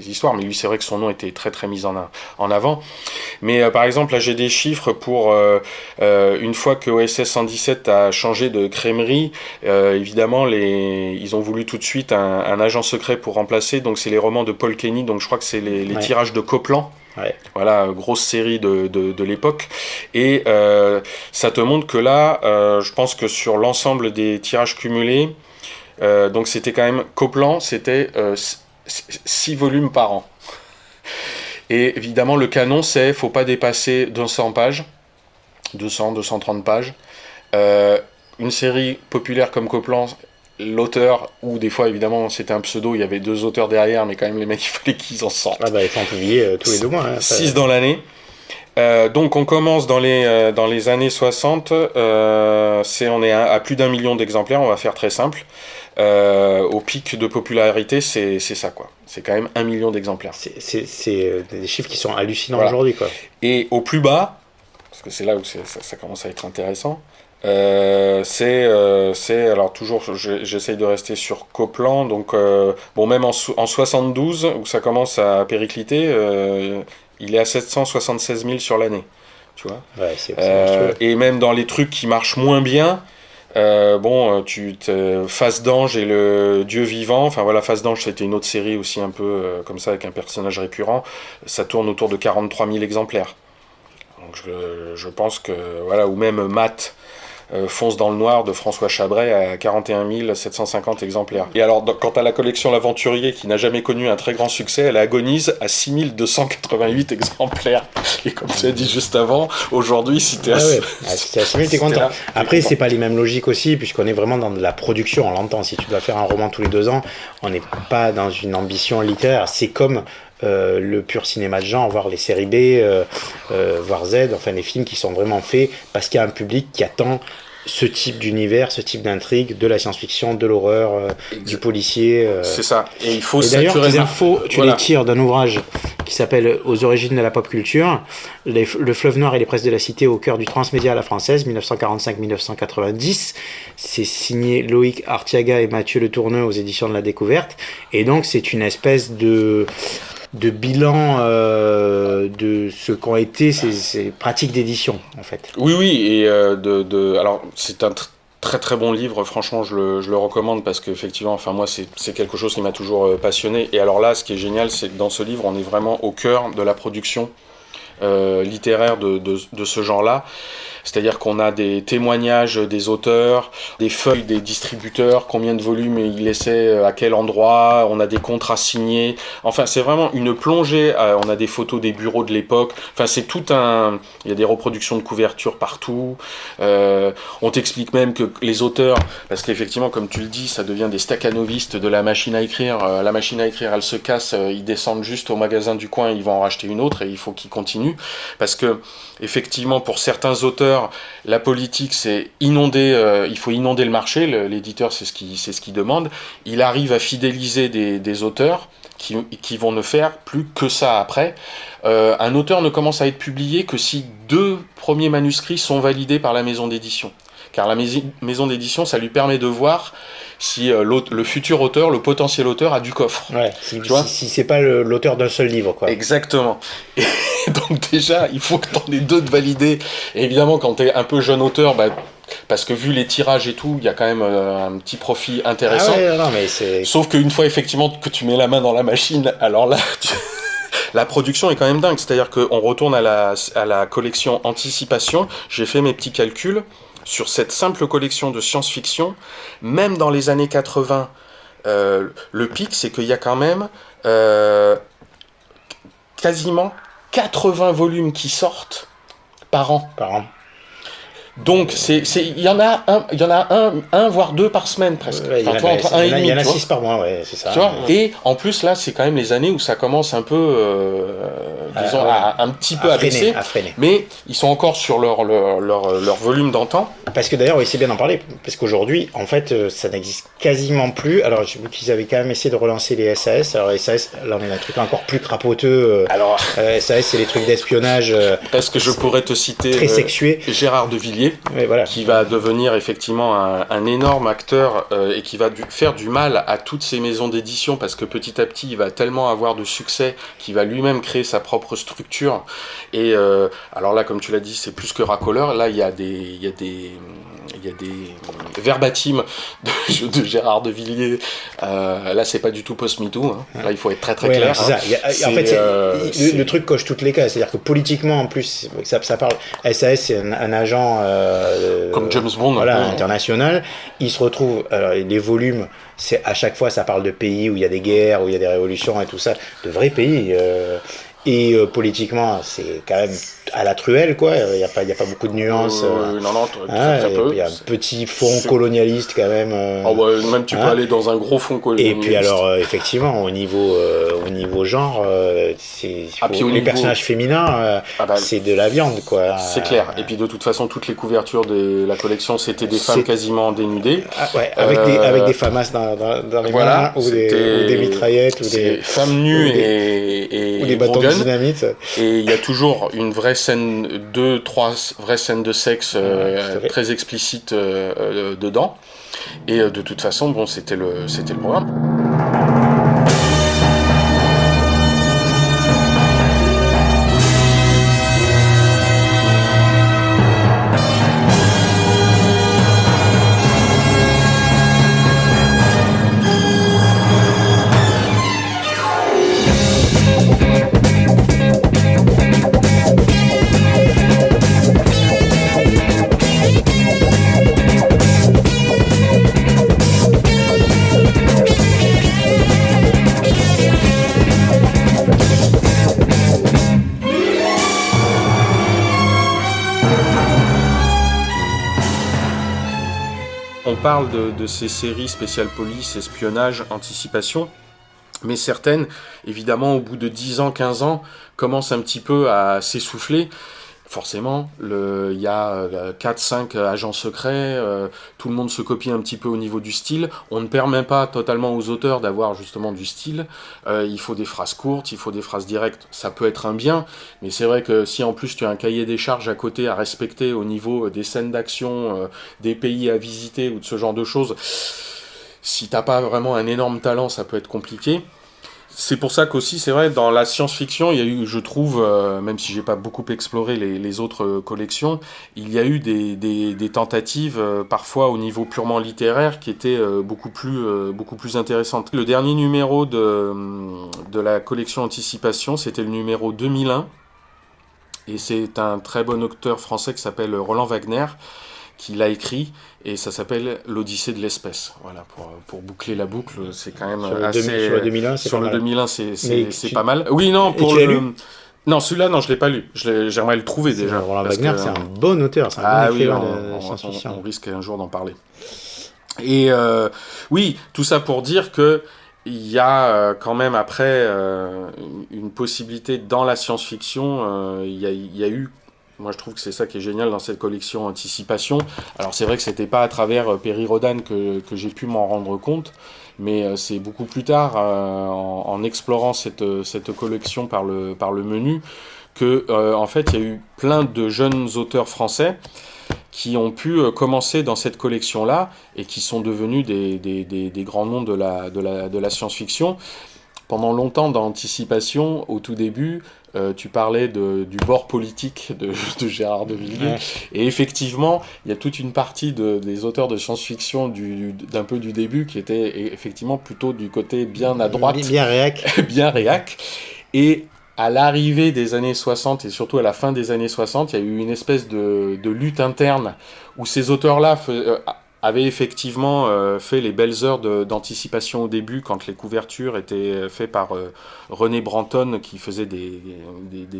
histoires, mais lui c'est vrai que son nom était très très mis en avant. Mais par exemple là j'ai des chiffres pour une fois que OSS 117 a changé de crèmerie, évidemment ils ont voulu tout de suite un agent secret pour remplacer, donc c'est les romans de Paul Kenny, donc je crois que c'est les tirages de Copland. Ouais. Voilà, grosse série de l'époque. Et ça te montre que là, je pense que sur l'ensemble des tirages cumulés, donc c'était quand même Copland, c'était 6 volumes par an. Et évidemment, le canon, c'est faut pas dépasser 200 pages, 230 pages. Une série populaire comme Copland, l'auteur, ou des fois évidemment c'était un pseudo, il y avait 2 auteurs derrière, mais quand même les mecs il fallait qu'ils en sortent. Ah bah ils sont publiés tous les 2 mois. 6 dans l'année. Donc on commence dans les années 60, on est à plus d'1 million d'exemplaires, on va faire très simple. Au pic de popularité, c'est ça, quoi. C'est quand même 1 million d'exemplaires. C'est des chiffres qui sont hallucinants Voilà. aujourd'hui, quoi. Et au plus bas, parce que c'est là où ça commence à être intéressant, alors toujours, j'essaye de rester sur Copland, donc même en 72, où ça commence à péricliter, il est à 776 000 sur l'année, tu vois. Ouais, c'est et même dans les trucs qui marchent moins bien, Face d'Ange et le Dieu vivant, enfin voilà, Face d'Ange c'était une autre série aussi un peu comme ça avec un personnage récurrent, ça tourne autour de 43 000 exemplaires. Donc je pense que voilà, ou même Matt, Fonce dans le noir de François Chabray à 41 750 exemplaires. Et alors, quant à la collection L'Aventurier, qui n'a jamais connu un très grand succès, elle agonise à 6 288 exemplaires. Et comme tu as dit juste avant, aujourd'hui, si t'es si t'es à 6 000, t'es content. Après, c'est pas les mêmes logiques aussi, puisqu'on est vraiment dans de la production, on l'entend. Si tu dois faire un roman tous les 2 ans, on n'est pas dans une ambition littéraire. C'est comme le pur cinéma de genre, voir les séries B, voir Z, enfin les films qui sont vraiment faits parce qu'il y a un public qui attend ce type d'univers, ce type d'intrigue, de la science-fiction, de l'horreur, du policier. C'est ça. Et il faut d'ailleurs, saturer tes infos, tu les tires d'un ouvrage qui s'appelle Aux origines de la pop culture, le fleuve noir et les presses de la cité au cœur du transmédia à la française, 1945-1990. C'est signé Loïc Artiaga et Mathieu Le Tourneux aux éditions de la Découverte. Et donc, c'est une espèce de bilan de ce qu'ont été ces pratiques d'édition, en fait. Oui, et alors c'est un très très bon livre, franchement je le recommande parce qu'effectivement, enfin moi c'est quelque chose qui m'a toujours passionné. Et alors là, ce qui est génial, c'est que dans ce livre, on est vraiment au cœur de la production littéraire de ce genre-là. C'est-à-dire qu'on a des témoignages des auteurs, des feuilles des distributeurs, combien de volumes ils laissaient à quel endroit, on a des contrats signés. Enfin, c'est vraiment une plongée. On a des photos des bureaux de l'époque. Enfin, c'est tout un... Il y a des reproductions de couvertures partout. On t'explique même que les auteurs, parce qu'effectivement, comme tu le dis, ça devient des staccanovistes de la machine à écrire. La machine à écrire, elle se casse, ils descendent juste au magasin du coin, ils vont en racheter une autre et il faut qu'ils continuent. Parce que, effectivement, pour certains auteurs, la politique, c'est inonder, il faut inonder le marché, l'éditeur, c'est ce qu'il demande. Il arrive à fidéliser des auteurs qui vont ne faire plus que ça après. Un auteur ne commence à être publié que si 2 premiers manuscrits sont validés par la maison d'édition. Car la maison d'édition, ça lui permet de voir si le futur auteur, le potentiel auteur a du coffre. Ouais, si c'est pas l'auteur d'un seul livre, quoi. Exactement. Et donc déjà, il faut que t'en aies 2 de validés. Et évidemment, quand t'es un peu jeune auteur, parce que vu les tirages et tout, il y a quand même un petit profit intéressant. Ah ouais, non, mais c'est... Sauf qu'une fois effectivement que tu mets la main dans la machine, alors là, la production est quand même dingue. C'est-à-dire qu'on retourne à la collection Anticipation. J'ai fait mes petits calculs. Sur cette simple collection de science-fiction, même dans les années 80, le pic, c'est qu'il y a quand même quasiment 80 volumes qui sortent par an. Donc, il y en a un voire 2 par semaine presque. Ouais, entre 1 et demi. Il y en a 6 par mois, ouais, c'est ça. Tu vois, et en plus, là, c'est quand même les années où ça commence un peu, disons, un petit peu à baisser. Mais ils sont encore sur leur volume d'antan. Parce que d'ailleurs, oui, c'est bien d'en parler. Parce qu'aujourd'hui, en fait, ça n'existe quasiment plus. Alors, j'ai vu qu'ils avaient quand même essayé de relancer les SAS. Alors, les SAS, là, on est dans un truc encore plus crapoteux. Alors, SAS, c'est les trucs d'espionnage. Parce que je pourrais te citer très sexué. Gérard de Villiers. Oui, voilà. Qui va devenir effectivement un énorme acteur et qui va faire du mal à toutes ces maisons d'édition parce que petit à petit il va tellement avoir de succès qu'il va lui-même créer sa propre structure. Et alors là, comme tu l'as dit, c'est plus que racoleur. Là, il y a des verbatim de Gérard de Villiers. Là, c'est pas du tout post-MeToo. Hein. Là, il faut être très très clair. C'est ça. En fait, le truc coche toutes les cases. C'est-à-dire que politiquement, en plus, ça parle. SAS, c'est un agent comme James Bond, international. Il se retrouve. Alors, les volumes, c'est à chaque fois, ça parle de pays où il y a des guerres, où il y a des révolutions et tout ça, de vrais pays. Et politiquement, c'est quand même à la truelle, quoi. Il y a pas beaucoup de nuances. Non, très peu. Il y a un petit fond colonialiste quand même. Même tu peux aller dans un gros fond colonialiste. Et puis alors, effectivement, au niveau genre, les personnages féminins, c'est de la viande, quoi. C'est clair. Et puis de toute façon, toutes les couvertures de la collection, c'était des femmes quasiment dénudées. Avec des famas dans les mains, ou des mitraillettes, ou des femmes nues et des bâtons de dynamite. Et il y a toujours une vraie scène, 2-3 vraies scènes de sexe très explicites dedans. Et de toute façon, bon, c'était le programme. On parle de ces séries spéciales police, espionnage, anticipation, mais certaines, évidemment, au bout de 10 ans, 15 ans, commencent un petit peu à s'essouffler. Forcément, il y a 4-5 agents secrets, tout le monde se copie un petit peu au niveau du style. On ne permet pas totalement aux auteurs d'avoir justement du style. Il faut des phrases courtes, il faut des phrases directes. Ça peut être un bien, mais c'est vrai que si en plus tu as un cahier des charges à côté à respecter au niveau des scènes d'action, des pays à visiter ou de ce genre de choses, si t'as pas vraiment un énorme talent, ça peut être compliqué. C'est pour ça qu'aussi, c'est vrai, dans la science-fiction, il y a eu, je trouve, même si j'ai pas beaucoup exploré les autres collections, il y a eu des tentatives, parfois au niveau purement littéraire, qui étaient beaucoup plus intéressantes. Le dernier numéro de la collection Anticipation, c'était le numéro 2001, et c'est un très bon auteur français qui s'appelle Roland Wagner, qui l'a écrit, et ça s'appelle L'Odyssée de l'espèce. Voilà, pour boucler la boucle, c'est quand même assez... Sur le 2001, c'est sur pas le mal. 2001, c'est pas mal. Oui, non, pour tu l'as le... lu ? Non, celui-là, non, je l'ai pas lu. J'aimerais le trouver déjà. Roland parce Wagner, que, c'est un bon auteur, c'est un bon écrivain de science-fiction. On risque un jour d'en parler. Et oui, tout ça pour dire que il y a quand même après une possibilité dans la science-fiction. Il y a eu... Moi, je trouve que c'est ça qui est génial dans cette collection Anticipation. Alors, c'est vrai que c'était pas à travers Perry Rhodan que j'ai pu m'en rendre compte, mais c'est beaucoup plus tard, en explorant cette collection par le menu, que en fait, il y a eu plein de jeunes auteurs français qui ont pu commencer dans cette collection-là et qui sont devenus des grands noms de la science-fiction. Pendant longtemps, dans Anticipation, au tout début, tu parlais du bord politique de Gérard de Villiers. Ouais. Et effectivement, il y a toute une partie des auteurs de science-fiction d'un peu du début qui était effectivement plutôt du côté bien à droite. Bien réac. Bien réac. Et à l'arrivée des années 60 et surtout à la fin des années 60, il y a eu une espèce de lutte interne où ces auteurs-là avaient effectivement fait les belles heures d'anticipation au début, quand les couvertures étaient faites par René Branton, qui faisait des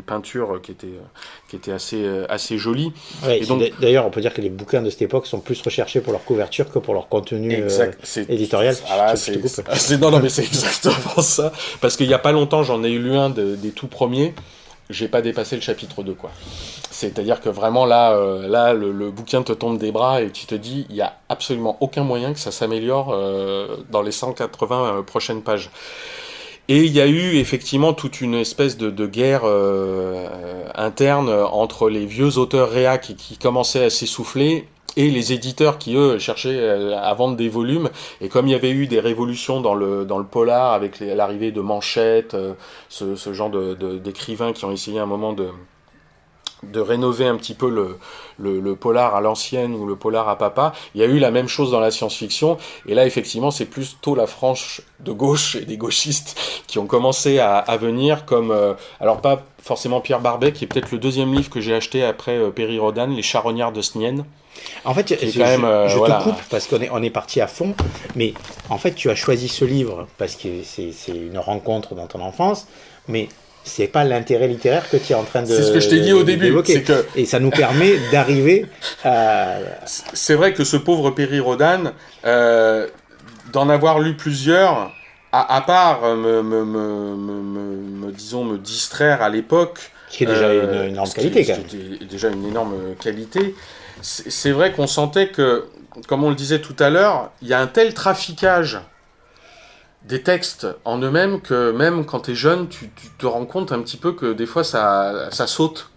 peintures qui étaient assez jolies. Ouais, et donc, d'ailleurs, on peut dire que les bouquins de cette époque sont plus recherchés pour leur couverture que pour leur contenu éditorial. Non, mais c'est exactement ça. Parce qu'il n'y a pas longtemps, j'en ai lu un des tout premiers. J'ai pas dépassé le chapitre 2, quoi. C'est-à-dire que vraiment, là, le bouquin te tombe des bras et tu te dis, il n'y a absolument aucun moyen que ça s'améliore dans les 180 prochaines pages. Et il y a eu effectivement toute une espèce de guerre interne entre les vieux auteurs réac qui commençaient à s'essouffler et les éditeurs qui, eux, cherchaient à vendre des volumes. Et comme il y avait eu des révolutions dans le polar, avec l'arrivée de Manchette, ce genre d'écrivains qui ont essayé à un moment de rénover un petit peu le polar à l'ancienne ou le polar à papa, il y a eu la même chose dans la science-fiction. Et là, effectivement, c'est plutôt la frange de gauche et des gauchistes qui ont commencé à venir, comme... alors, pas forcément Pierre Barbet, qui est peut-être le deuxième livre que j'ai acheté après Perry Rhodan, Les Charognards de Snienne. En fait, je te coupe parce qu'on est parti à fond, mais en fait, tu as choisi ce livre parce que c'est une rencontre dans ton enfance, mais c'est pas l'intérêt littéraire que tu es en train de C'est ce que je t'ai dit au début. d'évoquer. Et ça nous permet d'arriver à... C'est vrai que ce pauvre Perry Rhodan, d'en avoir lu plusieurs, à part me distraire à l'époque, qui est déjà une énorme qualité, quand même. C'était déjà une énorme qualité. C'est vrai qu'on sentait que, comme on le disait tout à l'heure, il y a un tel traficage des textes en eux-mêmes que même quand tu es jeune, tu te rends compte un petit peu que des fois ça saute.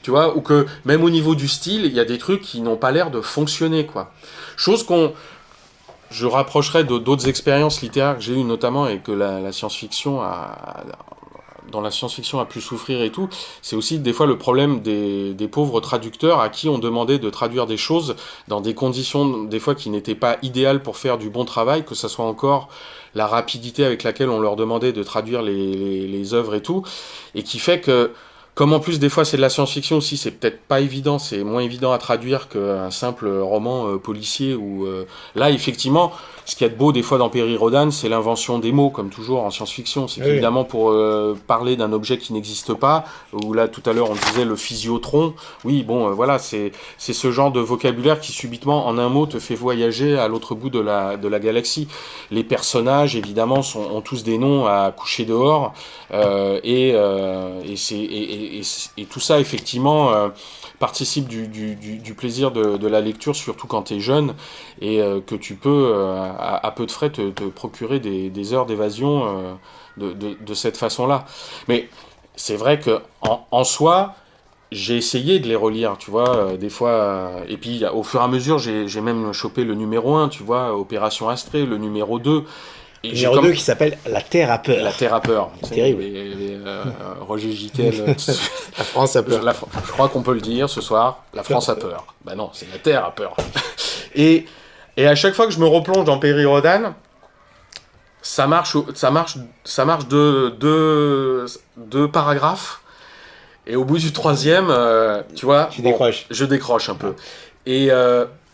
Tu vois, ou que même au niveau du style, il y a des trucs qui n'ont pas l'air de fonctionner, quoi. Chose je rapprocherais d'autres expériences littéraires que j'ai eues notamment et que la science-fiction dont la science-fiction a pu souffrir et tout, c'est aussi des fois le problème des pauvres traducteurs à qui on demandait de traduire des choses dans des conditions des fois qui n'étaient pas idéales pour faire du bon travail, que ça soit encore la rapidité avec laquelle on leur demandait de traduire les œuvres et tout, et qui fait que, comme en plus des fois c'est de la science-fiction aussi, c'est peut-être pas évident, c'est moins évident à traduire qu'un simple roman policier, où là effectivement, ce qu'il y a de beau des fois dans Perry Rhodan, c'est l'invention des mots, comme toujours en science-fiction. C'est qu'évidemment pour parler d'un objet qui n'existe pas, ou là tout à l'heure on disait le physiotron, oui bon voilà, c'est ce genre de vocabulaire qui subitement en un mot te fait voyager à l'autre bout de la galaxie. Les personnages évidemment ont tous des noms à coucher dehors, et tout ça effectivement participe du plaisir de la lecture, surtout quand tu es jeune, et que tu peux à peu de frais te procurer des heures d'évasion de cette façon-là. Mais c'est vrai que en soi, j'ai essayé de les relire, tu vois, des fois, et puis au fur et à mesure, j'ai même chopé le numéro 1, tu vois, Opération Astrée, le numéro 2, et numéro 2 qui s'appelle La Terre a peur. La Terre a peur. C'est terrible. Roger Gitel. La France a peur. Je crois qu'on peut le dire ce soir. La France a peur. Bah non, c'est la Terre a peur. Et à chaque fois que je me replonge dans Perry Rhodan, ça marche de deux paragraphes. Et au bout du troisième, tu vois, je décroche un peu. Et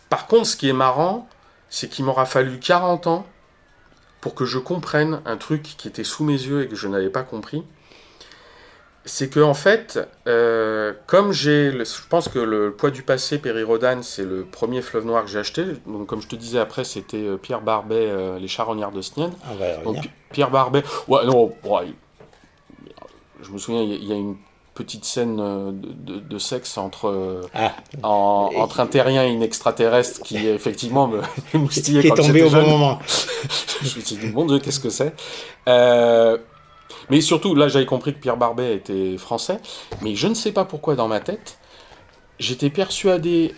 par contre, ce qui est marrant, c'est qu'il m'aura fallu 40 ans pour que je comprenne un truc qui était sous mes yeux et que je n'avais pas compris. C'est que en fait, comme je pense que le Poids du passé, Perry Rhodan, c'est le premier fleuve noir que j'ai acheté. Donc comme je te disais après, c'était Pierre Barbet, Les Charognards de Snienne. Donc Pierre Barbet, je me souviens, il y a une petite scène de sexe entre un terrien et une extraterrestre qui effectivement me moustillait qui est tombé au bon moment. Je me suis dit, mon Dieu, qu'est-ce que c'est mais surtout, là, j'avais compris que Pierre Barbet était français, mais je ne sais pas pourquoi dans ma tête, j'étais persuadé,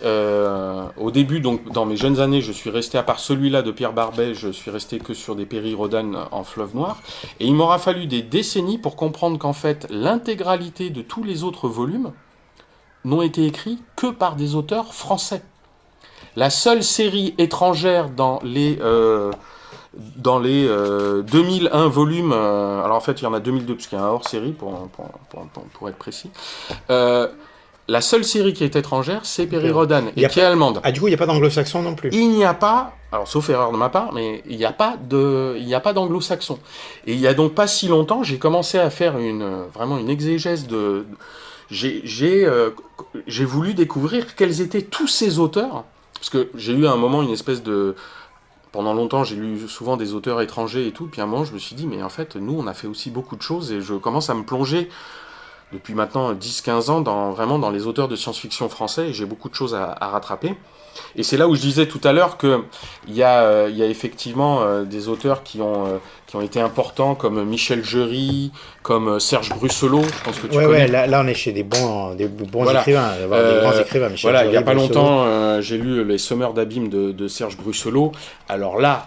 au début, donc dans mes jeunes années, je suis resté, à part celui-là de Pierre Barbet, je suis resté que sur des Perry Rhodan en fleuve noir, et il m'aura fallu des décennies pour comprendre qu'en fait, l'intégralité de tous les autres volumes n'ont été écrits que par des auteurs français. La seule série étrangère dans les 2001 volumes, alors en fait il y en a 2002 parce qu'il y a un hors-série pour être précis, la seule série qui est étrangère, c'est Perry Rhodan, et qui est allemande. Ah, du coup, il n'y a pas d'anglo-saxon non plus. Il n'y a pas, alors sauf erreur de ma part, mais il n'y a pas d'anglo-saxon. Et il n'y a donc pas si longtemps, j'ai commencé à faire vraiment une exégèse de... J'ai voulu découvrir quels étaient tous ces auteurs, parce que j'ai eu à un moment une espèce de... Pendant longtemps, j'ai lu souvent des auteurs étrangers et tout, puis à un moment, je me suis dit, mais en fait, nous, on a fait aussi beaucoup de choses, et je commence à me plonger depuis maintenant 10-15 ans vraiment dans les auteurs de science-fiction français, et j'ai beaucoup de choses à rattraper. Et c'est là où je disais tout à l'heure qu'il y a effectivement des auteurs qui ont été importants, comme Michel Jury, comme Serge Brusselot, je pense que tu connais. Là on est chez des bons écrivains, des grands écrivains. Michel Jury, il n'y a pas longtemps, j'ai lu Les Sommeurs d'abîme de Serge Brusselot. Alors là,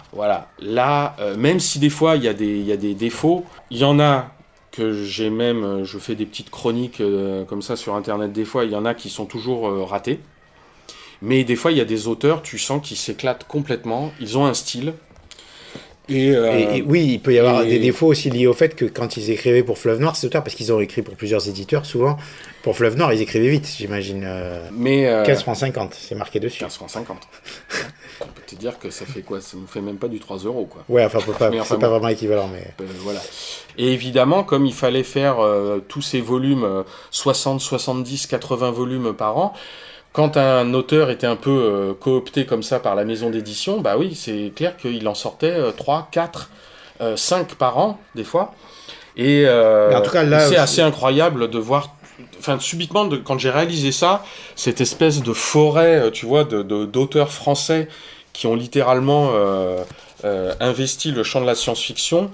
même si des fois il y a des défauts, il y en a que j'ai même, je fais des petites chroniques comme ça sur Internet des fois, il y en a qui sont toujours ratés. Mais des fois, il y a des auteurs, tu sens qu'ils s'éclatent complètement, ils ont un style. Et oui, il peut y avoir des défauts aussi liés au fait que quand ils écrivaient pour Fleuve Noir, ces auteurs, parce qu'ils ont écrit pour plusieurs éditeurs, souvent, pour Fleuve Noir, ils écrivaient vite, j'imagine. 15 francs 50, c'est marqué dessus. 15 francs 50. On peut te dire que ça fait quoi? Ça nous fait même pas du 3 €, quoi. Ouais, enfin, c'est enfin, pas vraiment équivalent, mais... Voilà. Et évidemment, comme il fallait faire tous ces volumes, 60, 70, 80 volumes par an, quand un auteur était un peu coopté comme ça par la maison d'édition, bah oui, c'est clair qu'il en sortait 3, 4, 5 par an, des fois. Et en tout cas, là, c'est assez incroyable de voir... Enfin, subitement, quand j'ai réalisé ça, cette espèce de forêt, tu vois, d'auteurs français qui ont littéralement investi le champ de la science-fiction,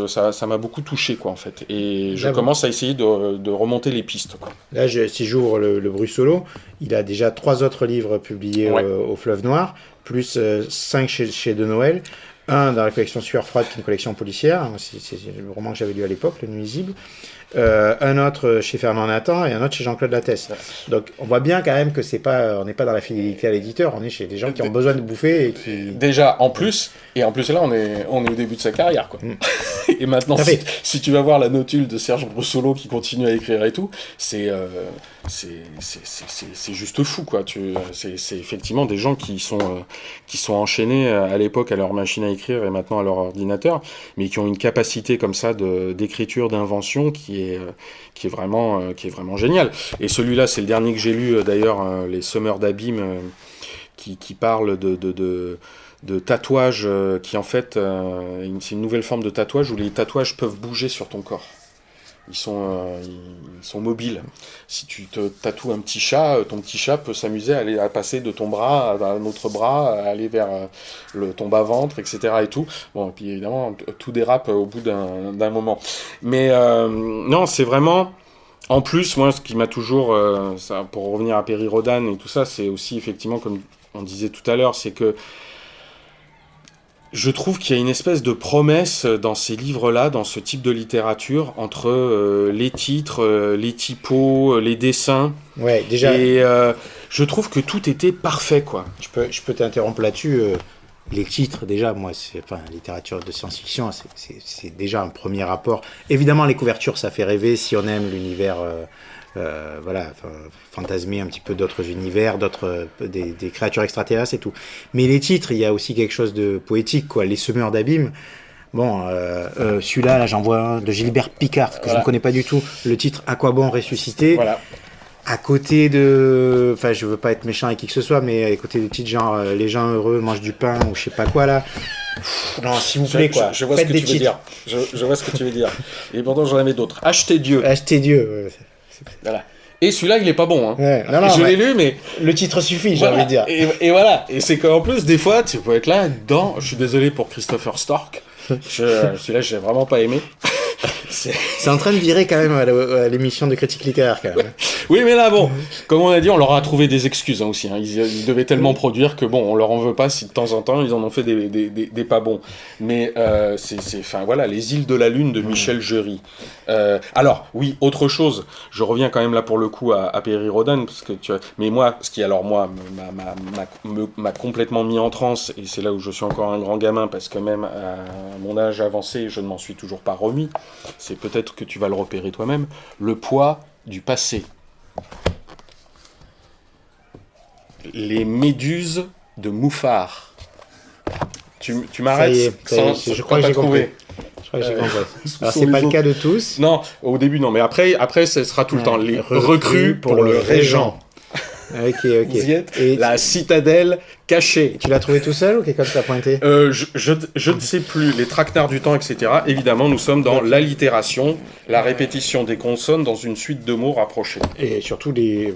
ça m'a beaucoup touché, quoi, en fait. Et je commence à essayer de remonter les pistes, quoi. Là, si j'ouvre le Brussolo, il a déjà 3 autres livres publiés au Fleuve Noir, plus 5 chez De Noël, un dans la collection Sueur Froide, qui est une collection policière, c'est le roman que j'avais lu à l'époque, Le Nuisible, un autre chez Fernand Nathan et un autre chez Jean-Claude Lattès. Donc on voit bien quand même que on n'est pas dans la fidélité à l'éditeur, on est chez des gens qui ont besoin de bouffer et qui... Déjà, en plus là on est au début de sa carrière, quoi. Et maintenant, si tu vas voir la notule de Serge Brussolo qui continue à écrire et tout, c'est juste fou, quoi. C'est effectivement des gens qui sont enchaînés à l'époque à leur machine à écrire et maintenant à leur ordinateur, mais qui ont une capacité comme ça d'écriture, d'invention qui est vraiment génial. Et celui-là, c'est le dernier que j'ai lu d'ailleurs, Les Semeurs d'Abîmes, qui parle de tatouage, qui en fait c'est une nouvelle forme de tatouage où les tatouages peuvent bouger sur ton corps. Ils sont mobiles. Si tu te tatoues un petit chat, ton petit chat peut s'amuser à passer de ton bras à un autre bras, à aller vers ton bas-ventre, etc. et tout. Bon, et puis évidemment, tout dérape au bout d'un moment. Mais non, c'est vraiment... En plus, moi, ce qui m'a toujours... pour revenir à Perry Rhodan et tout ça, c'est aussi effectivement, comme on disait tout à l'heure, c'est que je trouve qu'il y a une espèce de promesse dans ces livres-là, dans ce type de littérature, entre les titres, les typos, les dessins. Ouais, déjà. Et je trouve que tout était parfait, quoi. Je peux t'interrompre là-dessus. Les titres, déjà, moi, littérature de science-fiction, c'est déjà un premier rapport. Évidemment, les couvertures, ça fait rêver si on aime l'univers... fantasmer un petit peu d'autres univers, des créatures extraterrestres et tout. Mais les titres, il y a aussi quelque chose de poétique, quoi. Les Semeurs d'Abîmes. Bon, celui-là, j'en vois un de Gilbert Picard, que je ne connais pas du tout. Le titre, À quoi bon ressusciter. Voilà. À côté de... Enfin, je veux pas être méchant avec qui que ce soit, mais à côté de titres genre Les gens heureux mangent du pain ou je sais pas quoi, là. Non, s'il vous plaît, quoi. Je vois ce que tu veux dire. Je vois ce que tu veux dire. Et pourtant, j'en avais d'autres. Achetez Dieu. Achetez Dieu, ouais. Voilà. Et celui-là, il est pas bon, hein. Ouais. Je l'ai lu, mais... Le titre suffit, j'ai envie de dire. Et voilà. Et c'est qu'en plus, des fois, tu peux être là, dedans. Je suis désolé pour Christopher Stork. Celui-là, j'ai vraiment pas aimé. C'est en train de virer quand même à l'émission de critique littéraire, quand même. Oui, mais là, bon, comme on a dit, on leur a trouvé des excuses, hein, aussi. Hein. Ils devaient tellement produire que, bon, on leur en veut pas si de temps en temps, ils en ont fait des pas bons. Mais enfin, voilà, Les Îles de la Lune de Michel Jury. Alors, oui, autre chose. Je reviens quand même là, pour le coup, à Perry Rhodan, parce que mais moi, ce qui, alors, moi, m'a complètement mis en transe, et c'est là où je suis encore un grand gamin, parce que même à mon âge avancé, je ne m'en suis toujours pas remis. C'est peut-être que tu vas le repérer toi-même. Le poids du passé. Les méduses de Mouffard. Tu m'arrêtes sans je crois que j'ai compris. Alors, c'est pas le cas de tous. Non, au début, non. Mais après ce sera tout le temps. Les recrues pour le Régent. Ok. Vous y êtes. Et la citadelle cachée. Tu l'as trouvé tout seul ou quelqu'un t'a pointé? Je ne sais plus. Les traquenards du temps, etc. Évidemment, nous sommes dans l'allitération, la répétition des consonnes dans une suite de mots rapprochés. Et surtout les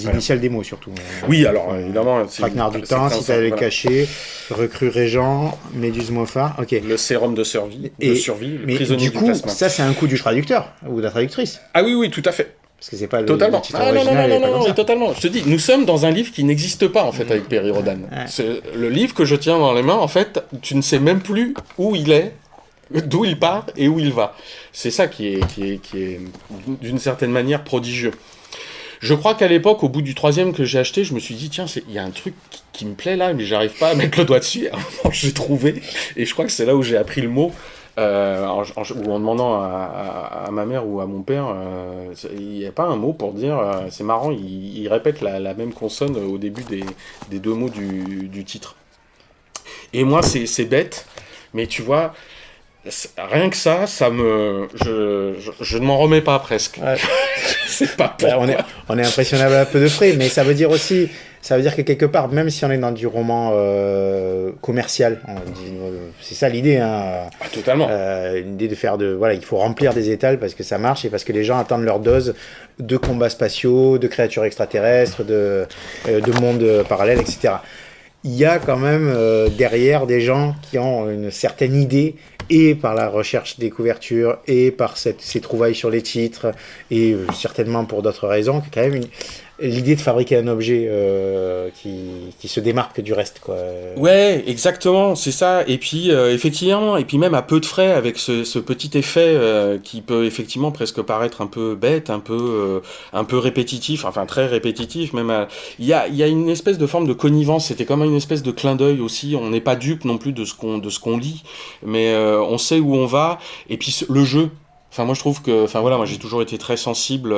initiales des mots, surtout. Oui, alors évidemment. Traquenards du temps, citadelle cachée, recrue Régent, méduse Moffard. Ok. Le sérum de survie, le prisonnier du plasma. Ça, c'est un coup du traducteur ou de la traductrice. Ah oui, tout à fait. Parce que c'est pas totalement. Le titre original. Non, totalement. Je te dis, nous sommes dans un livre qui n'existe pas, en fait, avec Perry Rhodan. C'est le livre que je tiens dans les mains, en fait, tu ne sais même plus où il est, d'où il part et où il va. C'est ça qui est d'une certaine manière prodigieux. Je crois qu'à l'époque, au bout du 3e que j'ai acheté, je me suis dit, tiens, il y a un truc qui me plaît là, mais j'arrive pas à mettre le doigt dessus. Alors, j'ai trouvé, et je crois que c'est là où j'ai appris le mot. Ou en demandant à ma mère ou à mon père, il n'y a pas un mot pour dire, c'est marrant, il répète la même consonne au début des 2 mots du titre. Et moi, c'est bête, mais tu vois, rien que ça je ne m'en remets pas presque. Ouais. C'est pas pourquoi. On est impressionnable à peu de frais, mais ça veut dire que quelque part, même si on est dans du roman commercial, c'est ça l'idée, hein, totalement. l'idée de faire il faut remplir des étals parce que ça marche et parce que les gens attendent leur dose de combats spatiaux, de créatures extraterrestres, de mondes parallèles, etc. Il y a quand même derrière des gens qui ont une certaine idée, et par la recherche des couvertures, et par ces trouvailles sur les titres, et certainement pour d'autres raisons, quand même l'idée de fabriquer un objet qui se démarque du reste, quoi. Ouais, exactement, c'est ça. Et puis effectivement, et puis même à peu de frais, avec ce petit effet qui peut effectivement presque paraître un peu bête, un peu répétitif, enfin très répétitif. Même il y a une espèce de forme de connivence. C'était comme une espèce de clin d'œil aussi. On n'est pas dupe non plus de ce qu'on lit, mais on sait où on va. Et puis le jeu. Enfin, moi je trouve que, moi j'ai toujours été très sensible.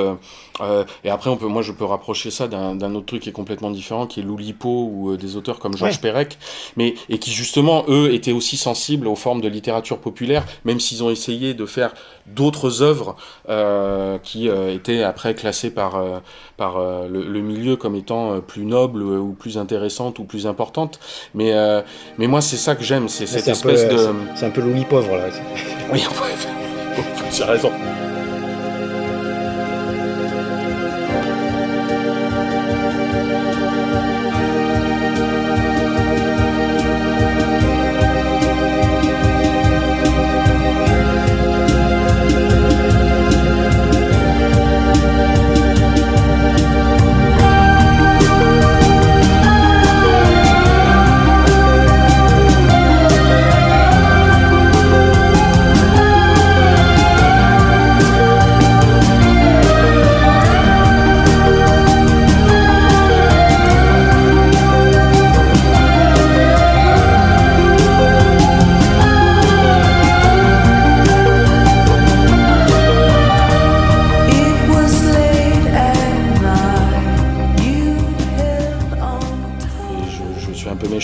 Et après je peux rapprocher ça d'un autre truc qui est complètement différent, qui est l'Oulipo ou des auteurs comme Georges Perec, et qui justement eux étaient aussi sensibles aux formes de littérature populaire, même s'ils ont essayé de faire d'autres œuvres qui étaient après classées par le milieu comme étant plus nobles ou plus intéressantes ou plus importantes. Mais moi c'est ça que j'aime, c'est cette espèce de... C'est un peu l'Oulipauvre là. Oui, tu as raison.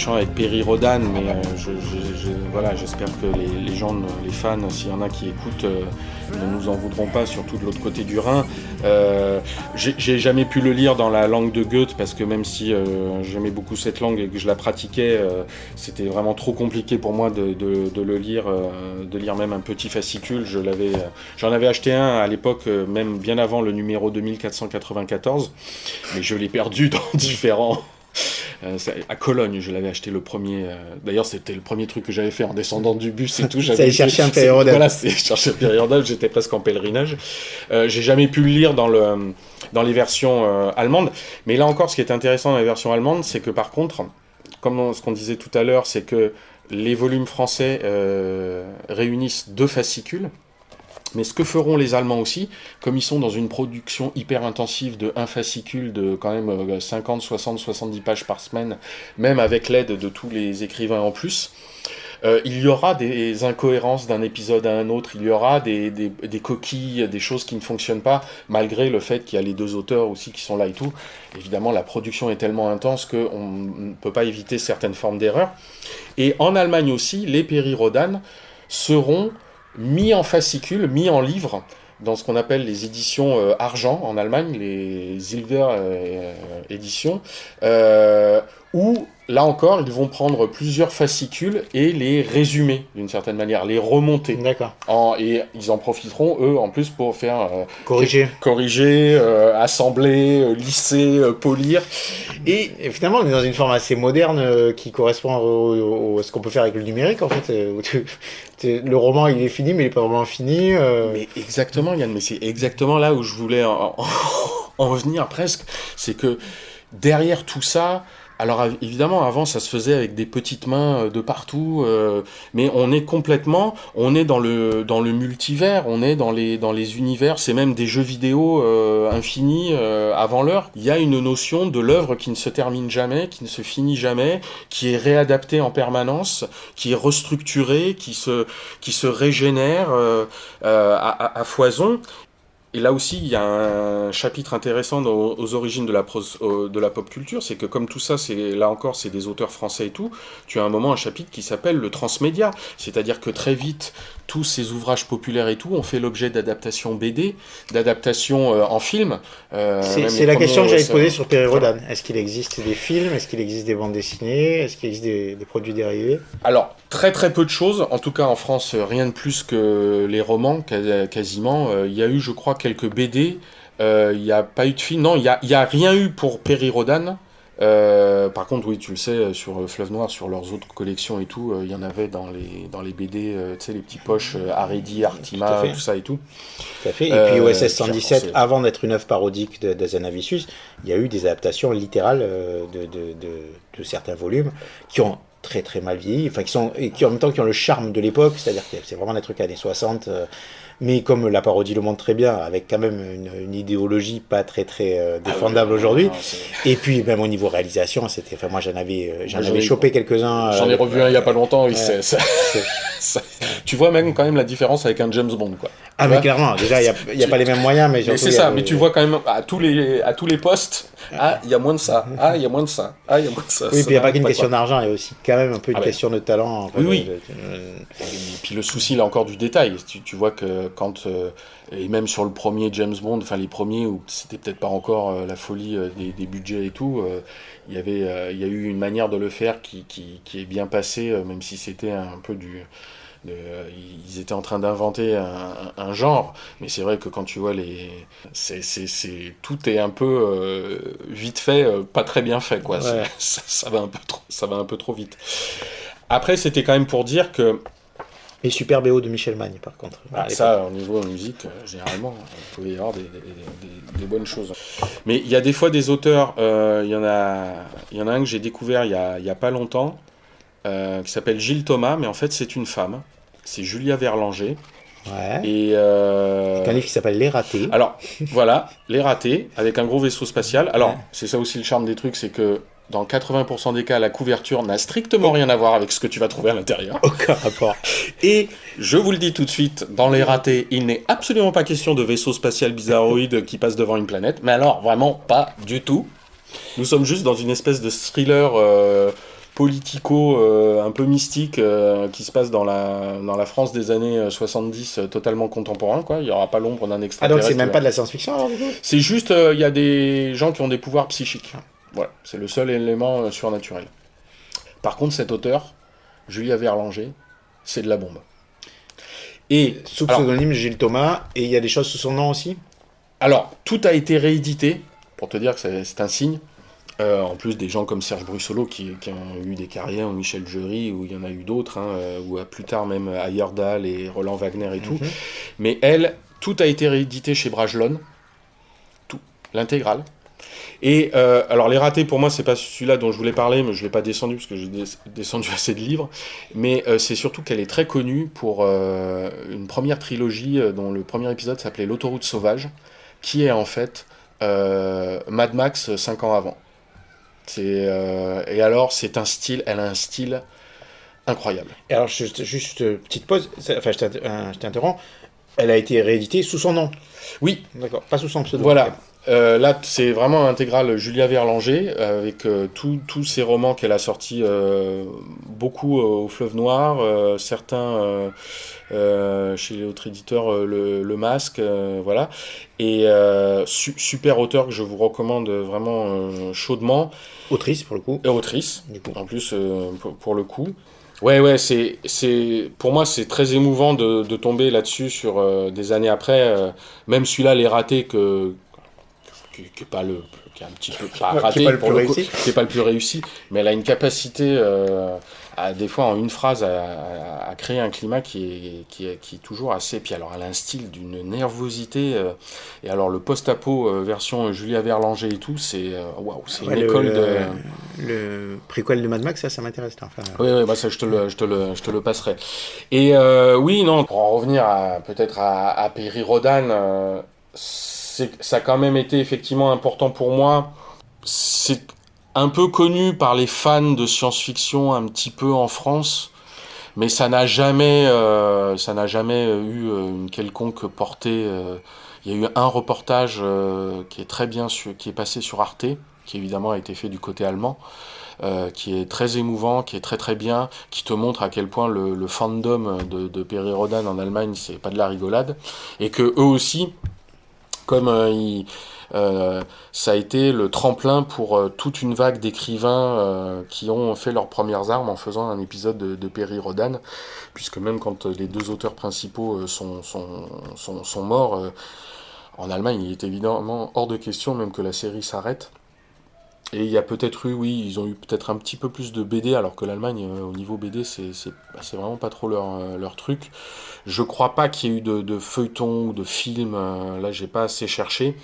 Avec Perry Rhodan, mais j'espère que les gens, les fans, s'il y en a qui écoutent, ne nous en voudront pas, surtout de l'autre côté du Rhin. J'ai jamais pu le lire dans la langue de Goethe, parce que même si j'aimais beaucoup cette langue et que je la pratiquais, c'était vraiment trop compliqué pour moi de le lire, de lire même un petit fascicule. J'en avais acheté un à l'époque, même bien avant le numéro 2494, mais je l'ai perdu dans différents... à Cologne, je l'avais acheté le premier. D'ailleurs, c'était le premier truc que j'avais fait en descendant du bus et tout. J'avais cherché un période. Voilà, c'est chercher un période. J'étais presque en pèlerinage. J'ai jamais pu le lire dans les versions allemandes. Mais là encore, ce qui est intéressant dans les versions allemandes, c'est que par contre, comme ce qu'on disait tout à l'heure, c'est que les volumes français réunissent 2 fascicules. Mais ce que feront les Allemands aussi, comme ils sont dans une production hyper intensive de un fascicule de quand même 50, 60, 70 pages par semaine, même avec l'aide de tous les écrivains en plus, il y aura des incohérences d'un épisode à un autre, il y aura des coquilles, des choses qui ne fonctionnent pas, malgré le fait qu'il y a les 2 auteurs aussi qui sont là et tout. Évidemment, la production est tellement intense qu'on ne peut pas éviter certaines formes d'erreurs. Et en Allemagne aussi, les Perry Rhodan seront mis en fascicule, mis en livre, dans ce qu'on appelle les éditions argent en Allemagne, les Silver éditions, où, là encore, ils vont prendre plusieurs fascicules et les résumer, d'une certaine manière, les remonter. D'accord. Et ils en profiteront, eux, en plus, pour faire... corriger, assembler, lisser, polir. Et finalement, on est dans une forme assez moderne qui correspond à ce qu'on peut faire avec le numérique, en fait. Le roman, il est fini, mais il n'est pas vraiment fini. Mais exactement, Yann, mais c'est exactement là où je voulais en venir presque. C'est que derrière tout ça... Alors évidemment, avant, ça se faisait avec des petites mains de partout, mais on est dans le multivers, on est dans les univers, c'est même des jeux vidéo infinis avant l'heure. Il y a une notion de l'œuvre qui ne se termine jamais, qui ne se finit jamais, qui est réadaptée en permanence, qui est restructurée, qui se régénère à foison. Et là aussi, il y a un chapitre intéressant aux origines de la pop culture, c'est que comme tout ça, là encore, c'est des auteurs français et tout, tu as un moment un chapitre qui s'appelle le transmédia, c'est-à-dire que très vite, tous ces ouvrages populaires et tout ont fait l'objet d'adaptations BD, d'adaptations en film. C'est la question que j'avais posée sur Perry Rhodan. Est-ce qu'il existe des films? Est-ce qu'il existe des bandes dessinées? Est-ce qu'il existe des produits dérivés? Alors, très très peu de choses, en tout cas en France, rien de plus que les romans, quasiment. Il y a eu, je crois, quelques BD, il n'y a pas eu de film, non, il y a rien eu pour Perry Rhodan. Par contre, oui, tu le sais, sur Fleuve Noir, sur leurs autres collections et tout, il y en avait dans les BD, tu sais, les petits poches, Haredi, Artima, tout ça et tout. Tout à fait. Et puis OSS 117, avant d'être une œuvre parodique d'Azanavicius, il y a eu des adaptations littérales de certains volumes qui ont très très mal vieilli, enfin qui en même temps qui ont le charme de l'époque, c'est-à-dire que c'est vraiment des trucs années 60, mais comme la parodie le montre très bien, avec quand même une idéologie pas très très défendable aujourd'hui. Et puis même au niveau réalisation, c'était, enfin moi j'en avais chopé quelques-uns. J'en ai revu un il y a pas longtemps. Oui, tu vois même quand même la différence avec un James Bond, quoi. Ah mais clairement, déjà il y a pas les mêmes moyens, mais c'est ça. Mais tu vois quand même à tous les postes, il y a moins de ça, il y a moins de ça, il y a moins de ça. Oui, puis il n'y a pas qu'une question d'argent, il y a aussi quand même un peu une question de talent. Oui. Et puis le souci là encore du détail. Tu vois que quand et même sur le premier James Bond, enfin les premiers où c'était peut-être pas encore la folie des budgets et tout, il y a eu une manière de le faire qui est bien passée, même si c'était un peu ils étaient en train d'inventer un genre, mais c'est vrai que quand tu vois tout est un peu vite fait, pas très bien fait, quoi. Ouais. Ça va un peu trop vite. Après, c'était quand même pour dire que et super BO de Michel Magne, par contre. Ça, au niveau musique, généralement, il pouvait y avoir des bonnes choses. Mais il y a des fois des auteurs, il y en a un que j'ai découvert il y a pas longtemps, qui s'appelle Gilles Thomas, mais en fait c'est une femme. C'est Julia Verlanger. Ouais. Et c'est un livre qui s'appelle Les Ratés. Alors, voilà, Les Ratés, avec un gros vaisseau spatial. Alors, c'est ça aussi le charme des trucs, c'est que dans 80% des cas, la couverture n'a strictement rien à voir avec ce que tu vas trouver à l'intérieur. Aucun rapport. Et je vous le dis tout de suite, dans Les Ratés, il n'est absolument pas question de vaisseau spatial bizarroïde qui passe devant une planète, mais alors vraiment pas du tout. Nous sommes juste dans une espèce de thriller politico un peu mystique qui se passe dans la France des années 70 totalement contemporain, quoi. Il n'y aura pas l'ombre d'un extraterrestre. Ah donc c'est même pas de la science-fiction alors du coup ? C'est juste, il y a des gens qui ont des pouvoirs psychiques. Voilà, c'est le seul élément surnaturel. Par contre, cet auteur, Julia Verlanger, c'est de la bombe. Et sous pseudonyme Gilles Thomas, et il y a des choses sous son nom aussi ? Alors, tout a été réédité, pour te dire que c'est un signe. En plus des gens comme Serge Brussolo qui ont eu des carrières, ou Michel Jury, ou il y en a eu d'autres, ou plus tard même Heyerdahl et Roland Wagner et tout. Mais elle, tout a été réédité chez Bragelonne, tout, l'intégrale. Et alors Les Ratés, pour moi, c'est pas celui-là dont je voulais parler, mais je l'ai pas descendu parce que j'ai descendu assez de livres. Mais c'est surtout qu'elle est très connue pour une première trilogie dont le premier épisode s'appelait L'autoroute sauvage, qui est en fait Mad Max 5 ans avant. Et alors, elle a un style incroyable. Et alors, juste petite pause, enfin, je t'interromps. Elle a été rééditée sous son nom. Oui. D'accord, pas sous son pseudo. Voilà. Là, c'est vraiment intégrale Julia Verlanger, avec tous ces romans qu'elle a sortis, beaucoup au Fleuve Noir, certains chez l'autre éditeur le Masque, voilà. Et super auteur que je vous recommande vraiment chaudement. Autrice pour le coup. Autrice, du coup. En plus pour le coup. Ouais, pour moi c'est très émouvant de tomber là-dessus sur des années après. Même celui-là, Les Ratés, qui est un petit peu pas raté, qui est pas le plus réussi, mais elle a une capacité des fois en une phrase à créer un climat qui est toujours assez. Puis alors elle a un style d'une nervosité, et alors le post-apo version Julia Verlanger et tout, c'est waouh, c'est une école de. Le préquel de Mad Max, ça m'intéresse là. Enfin, oui, bah ça je te le passerai. Et oui, non, pour en revenir peut-être à Perry Rhodan, ça a quand même été effectivement important pour moi. C'est un peu connu par les fans de science-fiction un petit peu en France, mais ça n'a jamais eu une quelconque portée. Il y a eu un reportage qui est très bien, qui est passé sur Arte, qui évidemment a été fait du côté allemand, qui est très émouvant, qui est très très bien, qui te montre à quel point le fandom de Perry Rhodan en Allemagne, c'est pas de la rigolade, et que eux aussi, comme ça a été le tremplin pour toute une vague d'écrivains qui ont fait leurs premières armes en faisant un épisode de Perry Rhodan, puisque même quand les deux auteurs principaux sont morts, en Allemagne, il est évidemment hors de question même que la série s'arrête. Et il y a peut-être eu, oui, ils ont eu peut-être un petit peu plus de BD, alors que l'Allemagne, au niveau BD, c'est vraiment pas trop leur truc. Je crois pas qu'il y ait eu de feuilleton ou de film, là j'ai pas assez cherché.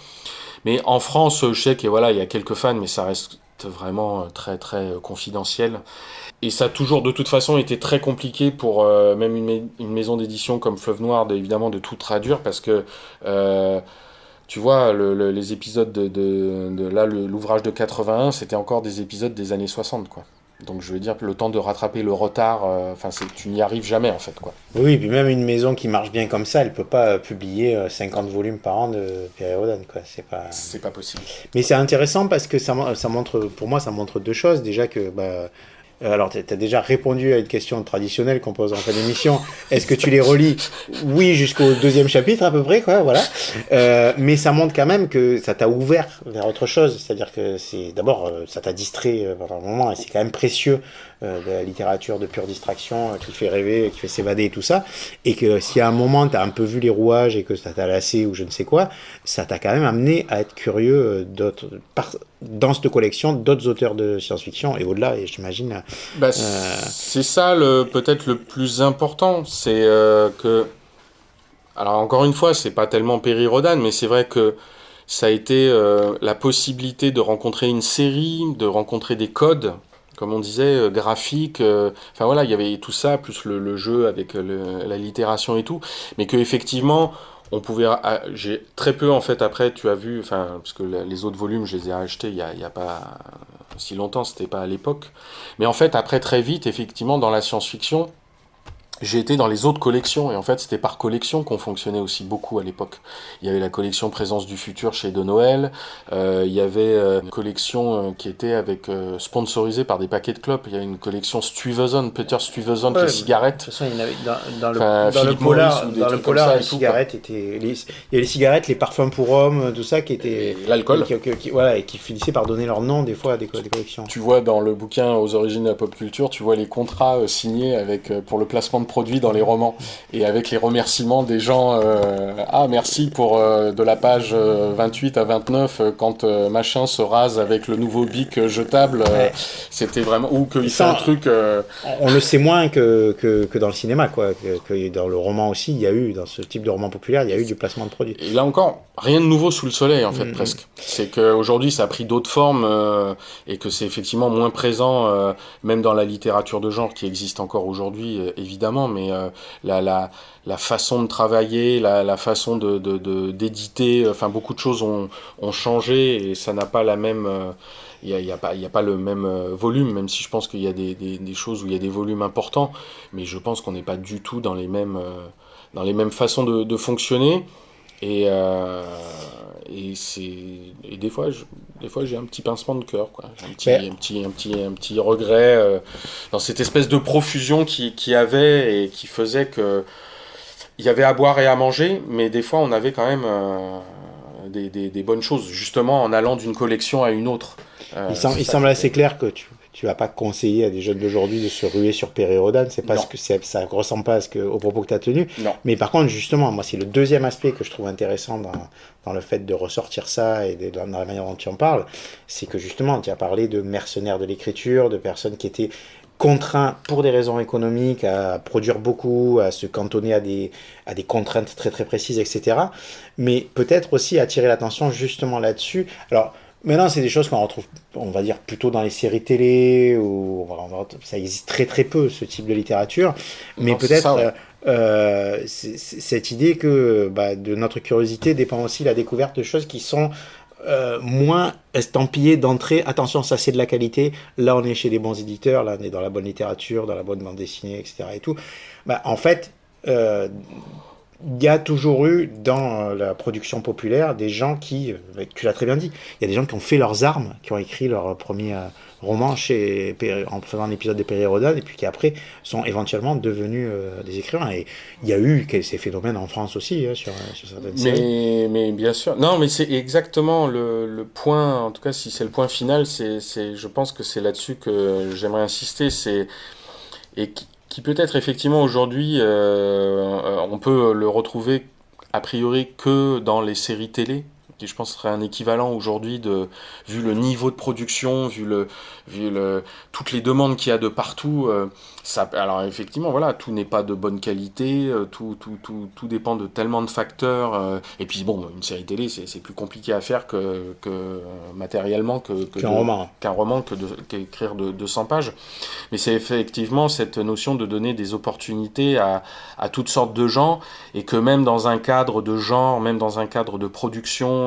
Mais en France, je sais qu'il voilà, il y a quelques fans, mais ça reste vraiment très très confidentiel. Et ça a toujours de toute façon été très compliqué pour même une maison d'édition comme Fleuve Noir, évidemment, de tout traduire, parce que... tu vois, les épisodes de là, l'ouvrage de 81, c'était encore des épisodes des années 60, quoi. Donc je veux dire, le temps de rattraper le retard, tu n'y arrives jamais, en fait, quoi. Oui, puis même une maison qui marche bien comme ça, elle peut pas publier 50 volumes par an de Perry Rhodan, quoi. C'est pas possible. Mais c'est intéressant parce que ça montre, pour moi, ça montre deux choses. Déjà que, alors, tu as déjà répondu à une question traditionnelle qu'on pose en fin d'émission. Est-ce que tu les relis ? Oui, jusqu'au 2e chapitre à peu près, quoi, voilà. Mais ça montre quand même que ça t'a ouvert vers autre chose. C'est-à-dire que d'abord, ça t'a distrait pendant un moment, et c'est quand même précieux de la littérature de pure distraction qui fait rêver, qui fait s'évader et tout ça. Et que si à un moment, tu as un peu vu les rouages et que ça t'a lassé ou je ne sais quoi, ça t'a quand même amené à être curieux dans cette collection d'autres auteurs de science-fiction et au-delà, et j'imagine... C'est ça peut-être le plus important, c'est que... Alors encore une fois, c'est pas tellement Perry Rhodan, mais c'est vrai que ça a été la possibilité de rencontrer une série, de rencontrer des codes, comme on disait, graphiques, enfin voilà, il y avait tout ça, plus le jeu avec la littération et tout, mais que effectivement... On pouvait, j'ai très peu en fait après, tu as vu, enfin parce que les autres volumes je les ai achetés il y a pas si longtemps, c'était pas à l'époque, mais en fait après très vite effectivement dans la science-fiction, j'ai été dans les autres collections, et en fait c'était par collection qu'on fonctionnait aussi beaucoup à l'époque. Il y avait la collection Présence du Futur chez De Noël, il y avait une collection qui était sponsorisée par des paquets de clopes, il y a une collection Stuyvesant, Peter Stuyvesant, les cigarettes. De toute façon, il y en avait dans le polar, les cigarettes étaient... Il y avait les cigarettes, les parfums pour hommes, tout ça qui était... Et l'alcool. Voilà, et qui finissaient par donner leur nom des fois à des collections. Tu vois dans le bouquin Aux origines de la pop culture, tu vois les contrats signés pour le placement de produits dans les romans, et avec les remerciements des gens, merci pour de la page 28 à 29 quand machin se rase avec le nouveau bic jetable, c'était vraiment, ou qu'il fait un truc on le sait moins que dans le cinéma, quoi, que dans le roman aussi, il y a eu, dans ce type de roman populaire, il y a eu du placement de produits. Et là encore, rien de nouveau sous le soleil en fait, presque. C'est qu'aujourd'hui ça a pris d'autres formes, et que c'est effectivement moins présent, même dans la littérature de genre qui existe encore aujourd'hui, évidemment, mais la façon de travailler, la façon d'éditer, enfin beaucoup de choses ont changé, et ça n'a pas la même... Il y a pas le même volume, même si je pense qu'il y a des choses où il y a des volumes importants, mais je pense qu'on n'est pas du tout dans les mêmes façons de fonctionner. Et des fois j'ai un petit pincement de cœur, quoi. J'ai un petit regret dans cette espèce de profusion qui avait, et qui faisait que il y avait à boire et à manger, mais des fois on avait quand même des bonnes choses, justement en allant d'une collection à une autre. Il semble assez clair que tu vas pas conseiller à des jeunes d'aujourd'hui de se ruer sur Perry Rhodan, ça ressemble pas au propos que tu as tenu. Non. Mais par contre, justement, moi c'est le deuxième aspect que je trouve intéressant dans le fait de ressortir ça et dans la manière dont tu en parles, c'est que justement tu as parlé de mercenaires de l'écriture, de personnes qui étaient contraints pour des raisons économiques à produire beaucoup, à se cantonner à des contraintes très très précises, etc. Mais peut-être aussi attirer l'attention justement là-dessus. Alors maintenant, c'est des choses qu'on retrouve, on va dire, plutôt dans les séries télé, où ça existe très très peu, ce type de littérature. Mais non, peut-être ça, cette idée que de notre curiosité dépend aussi la découverte de choses qui sont moins estampillées d'entrée. Attention, ça c'est de la qualité. Là, on est chez des bons éditeurs, là on est dans la bonne littérature, dans la bonne bande dessinée, etc. Et tout. En fait... il y a toujours eu dans la production populaire des gens qui, tu l'as très bien dit, il y a des gens qui ont fait leurs armes, qui ont écrit leur premier roman en faisant un épisode des Perry Rhodan, et puis qui après sont éventuellement devenus des écrivains. Et il y a eu ces phénomènes en France aussi, sur certaines séries. Mais bien sûr. Non, mais c'est exactement le point, en tout cas si c'est le point final, je pense que c'est là-dessus que j'aimerais insister, qui peut-être effectivement aujourd'hui, on peut le retrouver a priori que dans les séries télé, qui je pense serait un équivalent aujourd'hui vu le niveau de production, vu toutes les demandes qu'il y a de partout. Alors effectivement, voilà, tout n'est pas de bonne qualité, tout dépend de tellement de facteurs. Et puis bon, une série télé, c'est plus compliqué à faire que matériellement qu'un roman, qu'écrire de 200 pages. Mais c'est effectivement cette notion de donner des opportunités à toutes sortes de gens, et que même dans un cadre de genre, même dans un cadre de production,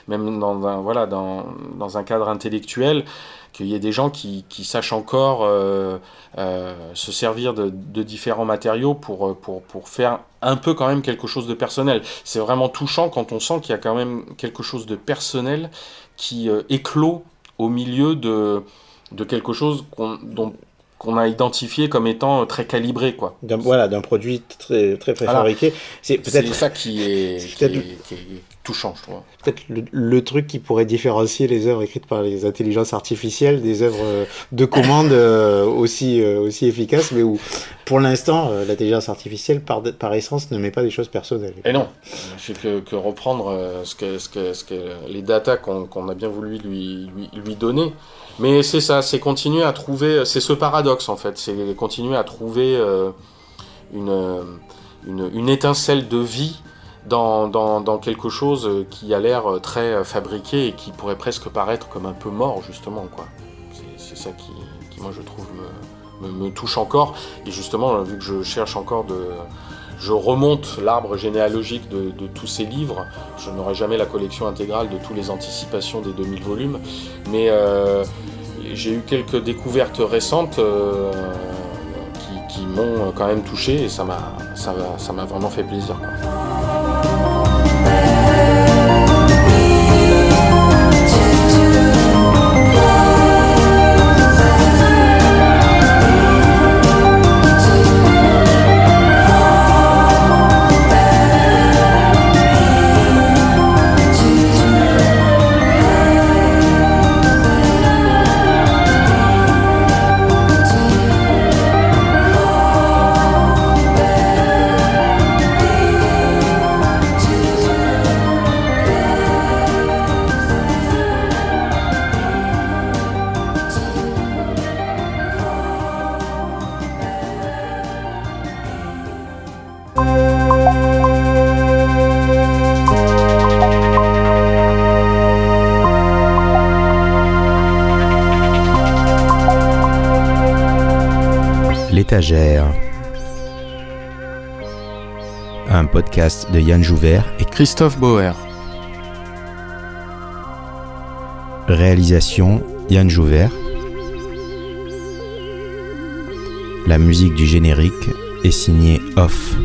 même dans un cadre intellectuel, qu'il y ait des gens qui sachent encore se servir de différents matériaux pour faire un peu quand même quelque chose de personnel. C'est vraiment touchant quand on sent qu'il y a quand même quelque chose de personnel qui éclot au milieu de quelque chose qu'on a identifié comme étant très calibré, quoi. D'un produit très très préfabriqué. Voilà. C'est ça qui est touchant, je trouve. Peut-être le truc qui pourrait différencier les œuvres écrites par les intelligences artificielles des œuvres de commande aussi efficaces, mais où, pour l'instant, l'intelligence artificielle, par essence, ne met pas des choses personnelles. Et non, il fait que reprendre ce que les datas qu'on a bien voulu lui donner. Mais c'est ça, c'est continuer à trouver, c'est ce paradoxe en fait, c'est continuer à trouver une étincelle de vie dans quelque chose qui a l'air très fabriqué et qui pourrait presque paraître comme un peu mort, justement, quoi. C'est ça qui moi je trouve me touche encore. Et justement, vu que je cherche encore je remonte l'arbre généalogique de tous ces livres. Je n'aurai jamais la collection intégrale de tous les anticipations des 2000 volumes, mais j'ai eu quelques découvertes récentes qui m'ont quand même touché, et ça m'a vraiment fait plaisir, quoi. L'étagère, un podcast de Yann Jouvert et Christophe Bauer. Réalisation Yann Jouvert. La musique du générique est signée Off,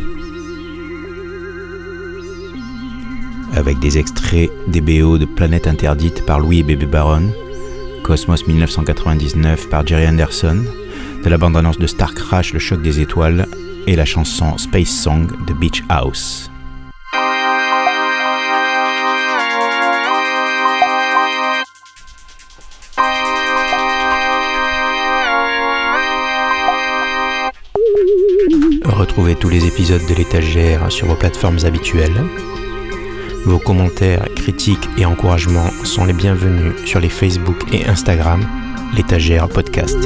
avec des extraits des BO de Planète Interdite par Louis et Bébé Baron, Cosmos 1999 par Jerry Anderson, de la bande-annonce de Star Crash, Le Choc des Étoiles, et la chanson Space Song de Beach House. Retrouvez tous les épisodes de l'étagère sur vos plateformes habituelles. Vos commentaires, critiques et encouragements sont les bienvenus sur les Facebook et Instagram, l'étagère podcast.